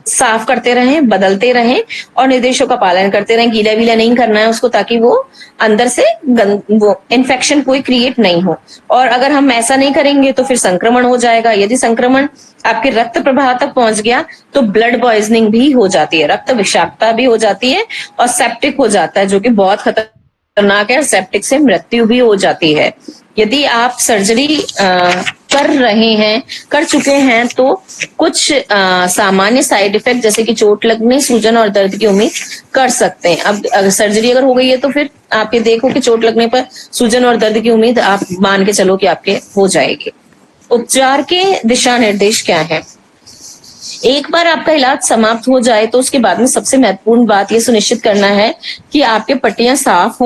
साफ करते रहें, बदलते रहें और निर्देशों का पालन करते रहें। गीला वीला नहीं करना है उसको ताकि वो अंदर से वो इन्फेक्शन कोई क्रिएट नहीं हो, और अगर हम ऐसा नहीं करेंगे तो फिर संक्रमण हो जाएगा। यदि संक्रमण आपके रक्त प्रवाह तक पहुंच गया तो ब्लड पॉइजनिंग भी हो जाती है, रक्त विषाक्तता भी हो जाती है और सेप्टिक हो जाता है, जो कि बहुत खतरनाक है। सेप्टिक से मृत्यु भी हो जाती है। यदि आप सर्जरी कर चुके हैं तो कुछ सामान्य साइड इफेक्ट जैसे कि चोट लगने, सूजन और दर्द की उम्मीद कर सकते हैं। अब अगर सर्जरी अगर हो गई है तो फिर आप ये देखो कि चोट लगने पर सूजन और दर्द की उम्मीद आप मान के चलो कि आपके हो जाएगी। उपचार के दिशा निर्देश क्या है, एक बार आपका इलाज समाप्त हो जाए तो उसके बाद में सबसे महत्वपूर्ण बात यह सुनिश्चित करना है कि आपके पट्टियां साफ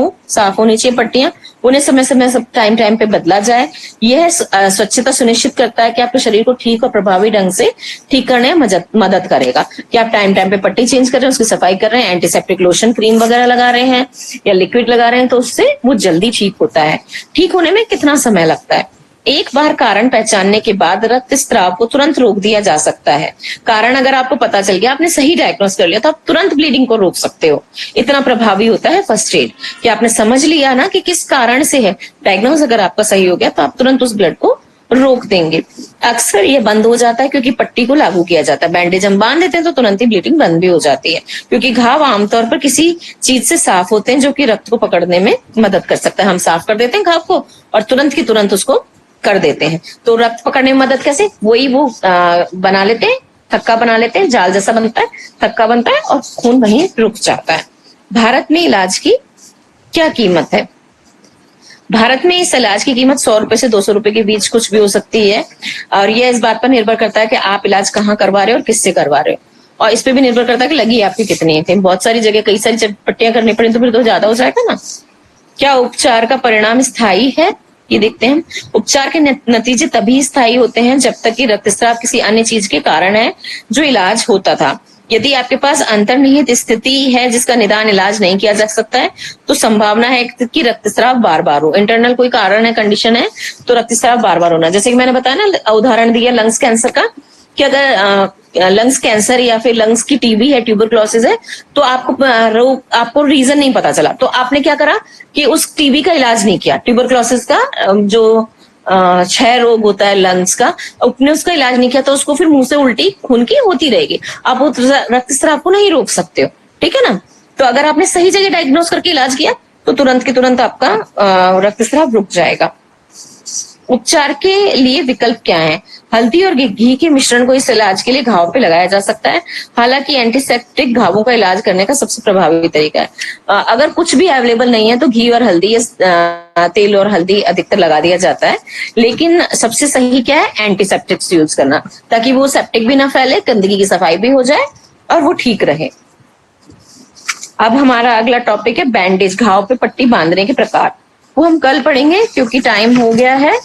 होनी चाहिए पट्टियां, उन्हें समय समय सब टाइम पे बदला जाए। यह स्वच्छता सुनिश्चित करता है कि आपके शरीर को ठीक और प्रभावी ढंग से ठीक करने में मदद करेगा कि आप टाइम पे पट्टी चेंज कर रहे हैं, उसकी सफाई कर रहे हैं, एंटीसेप्टिक लोशन क्रीम वगैरह लगा रहे हैं या लिक्विड लगा रहे हैं, तो उससे वो जल्दी ठीक होता है। ठीक होने में कितना समय लगता है, एक बार कारण पहचानने के बाद रक्तस्राव को तुरंत रोक दिया जा सकता है। कारण अगर आपको पता चल गया, आपने सही डायग्नोस कर लिया, तो आप तुरंत ब्लीडिंग को रोक सकते हो। इतना प्रभावी होता है फर्स्ट एड कि आपने समझ लिया ना कि किस कारण से है, डायग्नोस अगर आपका सही हो गया तो आप तुरंत उस ब्लड को रोक देंगे। अक्सर ये बंद हो जाता है क्योंकि पट्टी को लागू किया जाता है। बैंडेज हम बांध देते हैं तो तुरंत ही ब्लीडिंग बंद भी हो जाती है, क्योंकि घाव आमतौर पर किसी चीज से साफ होते हैं जो कि रक्त को पकड़ने में मदद कर सकता है। हम साफ कर देते हैं घाव को और तुरंत की तुरंत उसको कर देते हैं। तो रक्त पकड़ने में मदद कैसे, वही वो बना लेते हैं, थक्का बना लेते हैं, जाल जैसा बनता है, थक्का बनता है और खून वहीं रुक जाता है। भारत में इलाज की क्या कीमत है, भारत में इस इलाज की कीमत 100 रुपए से 200 रुपए के बीच कुछ भी हो सकती है, और यह इस बात पर निर्भर करता है कि आप इलाज कहाँ करवा रहे हो और किससे करवा रहे हो, और इस पे भी निर्भर करता है कि लगी आपकी कितनी है। बहुत सारी जगह कई सारी पट्टियां करनी पड़ी तो फिर तो ज्यादा हो जाएगा ना। क्या उपचार का परिणाम स्थायी है ये देखते हैं, उपचार के नतीजे तभी स्थायी होते हैं जब तक कि रक्तस्राव किसी अन्य चीज के कारण है जो इलाज होता था। यदि आपके पास अंतर्निहित स्थिति है जिसका निदान इलाज नहीं किया जा सकता है, तो संभावना है कि रक्तस्राव बार बार हो। इंटरनल कोई कारण है, कंडीशन है, तो रक्तस्राव बार बार होना। जैसे कि मैंने बताया ना, उदाहरण दिया लंग्स कैंसर का, कि अगर लंग्स कैंसर या फिर लंग्स की टीबी है, ट्यूबरक्लोसिस है, तो आपको रीजन नहीं पता चला, तो आपने क्या करा कि उस टीबी का इलाज नहीं किया, ट्यूबरक्लोसिस का जो क्षय रोग होता है लंग्स का, आपने उसका इलाज नहीं किया, तो उसको फिर मुंह से उल्टी खून की होती रहेगी, आप रक्तस्राव को नहीं रोक सकते हो, ठीक है ना। तो अगर आपने सही जगह डायग्नोस करके इलाज किया तो तुरंत के तुरंत आपका रक्तस्राव रुक जाएगा। उपचार के लिए विकल्प क्या है? हल्दी और घी के मिश्रण को इस इलाज के लिए घाव पे लगाया जा सकता है। हालांकि एंटीसेप्टिक घावों का इलाज करने का सबसे प्रभावी तरीका है। अगर कुछ भी अवेलेबल नहीं है तो घी और हल्दी, तेल और हल्दी अधिकतर लगा दिया जाता है, लेकिन सबसे सही क्या है? एंटीसेप्टिक्स यूज करना, ताकि वो सेप्टिक भी ना फैले, गंदगी की सफाई भी हो जाए और वो ठीक रहे। अब हमारा अगला टॉपिक है बैंडेज, घाव पे पट्टी बांधने के प्रकार। वो हम कल पढ़ेंगे क्योंकि टाइम हो गया है,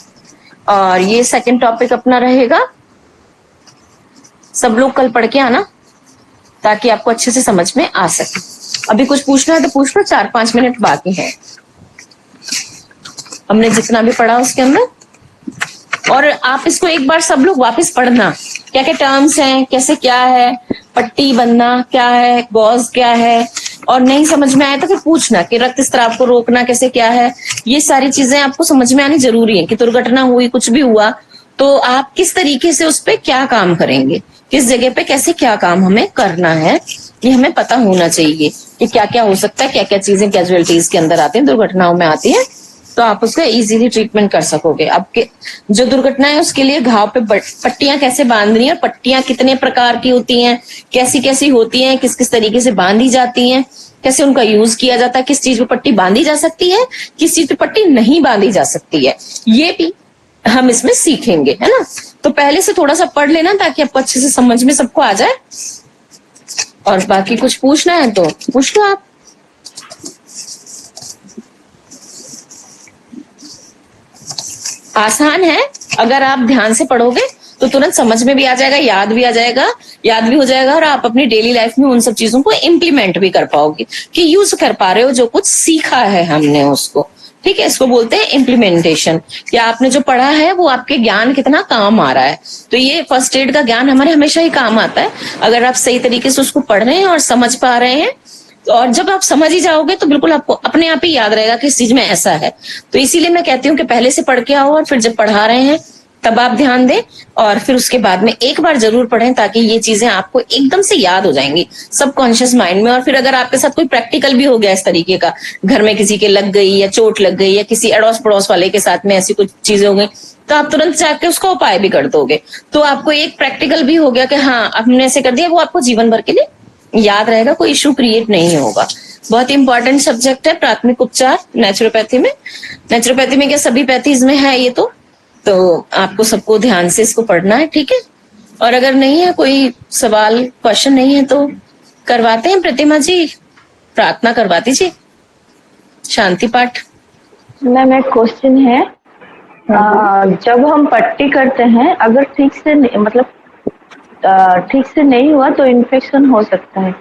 और ये सेकंड टॉपिक अपना रहेगा। सब लोग कल पढ़ के आना ताकि आपको अच्छे से समझ में आ सके। अभी कुछ पूछना है तो पूछ लो, 4-5 मिनट बाकी है। हमने जितना भी पढ़ा उसके अंदर, और आप इसको एक बार सब लोग वापस पढ़ना, क्या क्या टर्म्स हैं, कैसे क्या है, पट्टी बंधना क्या है, गॉज क्या है, और नहीं समझ में आए तो फिर पूछना कि रक्तस्राव को रोकना कैसे क्या है। ये सारी चीजें आपको समझ में आनी जरूरी है कि दुर्घटना हुई, कुछ भी हुआ, तो आप किस तरीके से उस पर क्या काम करेंगे, किस जगह पे कैसे क्या काम हमें करना है, ये हमें पता होना चाहिए कि क्या क्या हो सकता है, क्या क्या चीजें कैजुअलिटीज के अंदर आती हैं, दुर्घटनाओं में आती है, तो आप उसका इजीली ट्रीटमेंट कर सकोगे। आपके जो दुर्घटना है उसके लिए घाव पे पट्टियां कैसे बांधनी है, और पट्टियां कितने प्रकार की होती हैं, कैसी कैसी होती हैं, किस किस तरीके से बांधी जाती हैं, कैसे उनका यूज किया जाता है, किस चीज पे पट्टी बांधी जा सकती है, किस चीज पे पट्टी नहीं बांधी जा सकती है, ये भी हम इसमें सीखेंगे, है ना। तो पहले से थोड़ा सा पढ़ लेना ताकि आपको अच्छे से समझ में सबको आ जाए, और बाकी कुछ पूछना है तो पूछ लो आप। आसान है, अगर आप ध्यान से पढ़ोगे तो तुरंत समझ में भी आ जाएगा, याद भी हो जाएगा, और आप अपनी डेली लाइफ में उन सब चीजों को इम्प्लीमेंट भी कर पाओगे, कि यूज कर पा रहे हो जो कुछ सीखा है हमने उसको, ठीक है। इसको बोलते हैं इम्प्लीमेंटेशन, कि आपने जो पढ़ा है वो आपके ज्ञान कितना काम आ रहा है। तो ये फर्स्ट एड का ज्ञान हमारे हमेशा ही काम आता है, अगर आप सही तरीके से उसको पढ़ रहे हैं और समझ पा रहे हैं, और जब आप समझ ही जाओगे तो बिल्कुल आपको अपने आप ही याद रहेगा कि इस चीज में ऐसा है। तो इसीलिए मैं कहती हूँ कि पहले से पढ़ के आओ, और फिर जब पढ़ा रहे हैं तब आप ध्यान दें, और फिर उसके बाद में एक बार जरूर पढ़ें, ताकि ये चीजें आपको एकदम से याद हो जाएंगी सबकॉन्शियस माइंड में। और फिर अगर आपके साथ कोई प्रैक्टिकल भी हो गया इस तरीके का, घर में किसी के लग गई या चोट लग गई, या किसी अड़ोस पड़ोस वाले के साथ में ऐसी कुछ चीजें हो गई, तो आप तुरंत जाके उसका उपाय भी कर दोगे। तो आपको एक प्रैक्टिकल भी हो गया कि हाँ हमने ऐसे कर दिया, वो आपको जीवन भर के लिए याद रहेगा, कोई इश्यू क्रिएट नहीं होगा। बहुत इंपॉर्टेंट सब्जेक्ट है प्राथमिक उपचार नेचुरोपैथी में। नेचुरोपैथी में क्या सभी पैथीज में है ये, तो आपको सबको ध्यान से इसको पढ़ना है, ठीक है। और अगर नहीं है कोई सवाल, क्वेश्चन नहीं है, तो करवाते हैं प्रतिमा जी, प्रार्थना करवा दीजिए, शांति पाठ। मैम एक क्वेश्चन है, जब हम पट्टी करते हैं अगर ठीक से नहीं हुआ तो इन्फेक्शन हो सकता है,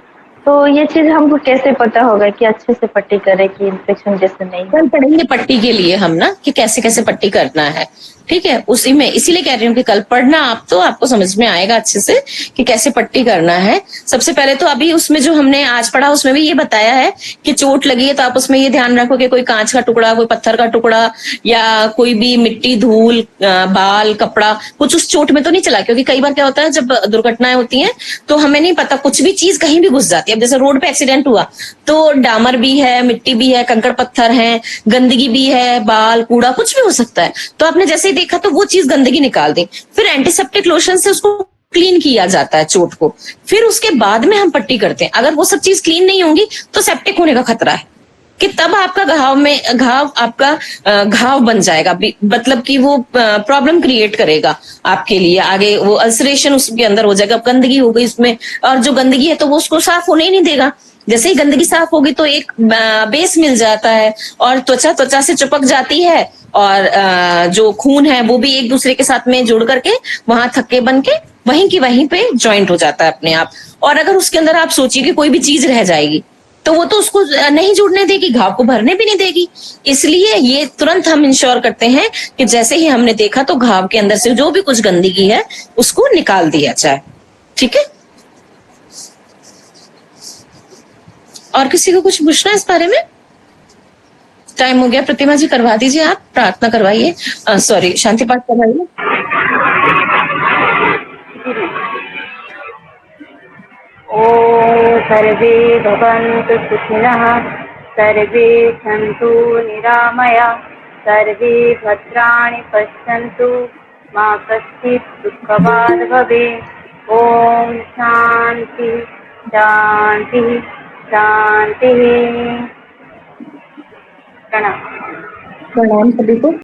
तो ये चीज हमको कैसे पता होगा कि अच्छे से पट्टी करें कि इन्फेक्शन जैसे नहीं? कल पढ़ेंगे पट्टी के लिए हम ना, कि कैसे कैसे पट्टी करना है, ठीक है। उसी में इसीलिए कह रही हूँ कि कल पढ़ना आप, तो आपको समझ में आएगा अच्छे से कि कैसे पट्टी करना है। सबसे पहले तो अभी उसमें जो हमने आज पढ़ा उसमें भी ये बताया है कि चोट लगी है तो आप उसमें ये ध्यान रखो कि कोई कांच का टुकड़ा, कोई पत्थर का टुकड़ा, या कोई भी मिट्टी, धूल, बाल, कपड़ा कुछ उस चोट में तो नहीं चला, क्योंकि कई बार क्या होता है जब दुर्घटनाएं होती हैं तो हमें नहीं पता, कुछ भी चीज कहीं भी घुस जाती है। अब जैसे रोड पे एक्सीडेंट हुआ तो डामर भी है, मिट्टी भी है, कंकड़ पत्थर है, गंदगी भी है, बाल, कूड़ा, कुछ भी हो सकता है। तो आपने जैसे ही देखा तो वो चीज गंदगी निकाल दी, फिर एंटीसेप्टिक लोशन से उसको क्लीन किया जाता है चोट को, फिर उसके बाद में हम पट्टी करते हैं। अगर वो सब चीज क्लीन नहीं होंगी तो सेप्टिक होने का खतरा है, कि तब आपका घाव बन जाएगा, मतलब कि वो प्रॉब्लम क्रिएट करेगा आपके लिए आगे, वो अल्सरेशन उसके अंदर हो जाएगा, गंदगी हो गई उसमें, और जो गंदगी है तो वो उसको साफ होने ही नहीं देगा, जैसे ही गंदगी साफ होगी तो एक बेस मिल जाता है, और त्वचा से चिपक जाती है, और जो खून है वो भी एक दूसरे के साथ में जुड़ करके वहां थक्के बन के वहीं की वहीं पे ज्वाइंट हो जाता है अपने आप। और अगर उसके अंदर आप सोचिए कि कोई भी चीज रह जाएगी तो वो तो उसको नहीं जुड़ने देगी, घाव को भरने भी नहीं देगी। इसलिए ये तुरंत हम इंश्योर करते हैं कि जैसे ही हमने देखा तो घाव के अंदर से जो भी कुछ गंदगी है उसको निकाल दिया जाए। ठीक है, और किसी को कुछ पूछना है इस बारे में? टाइम हो गया। प्रतिमा जी करवा दीजिए, आप प्रार्थना करवाइए, सॉरी शांति पाठ करवाइए। ॐ सर्वे भवन्तु सुखिनः, सर्वे सन्तु निरामया, सर्वे भद्राणि पश्यन्तु, मा कश्चित् दुःखभाग् भवेत्। ॐ शान्ति शान्ति शान्तिः। प्रणाम। प्रणाम सभी को।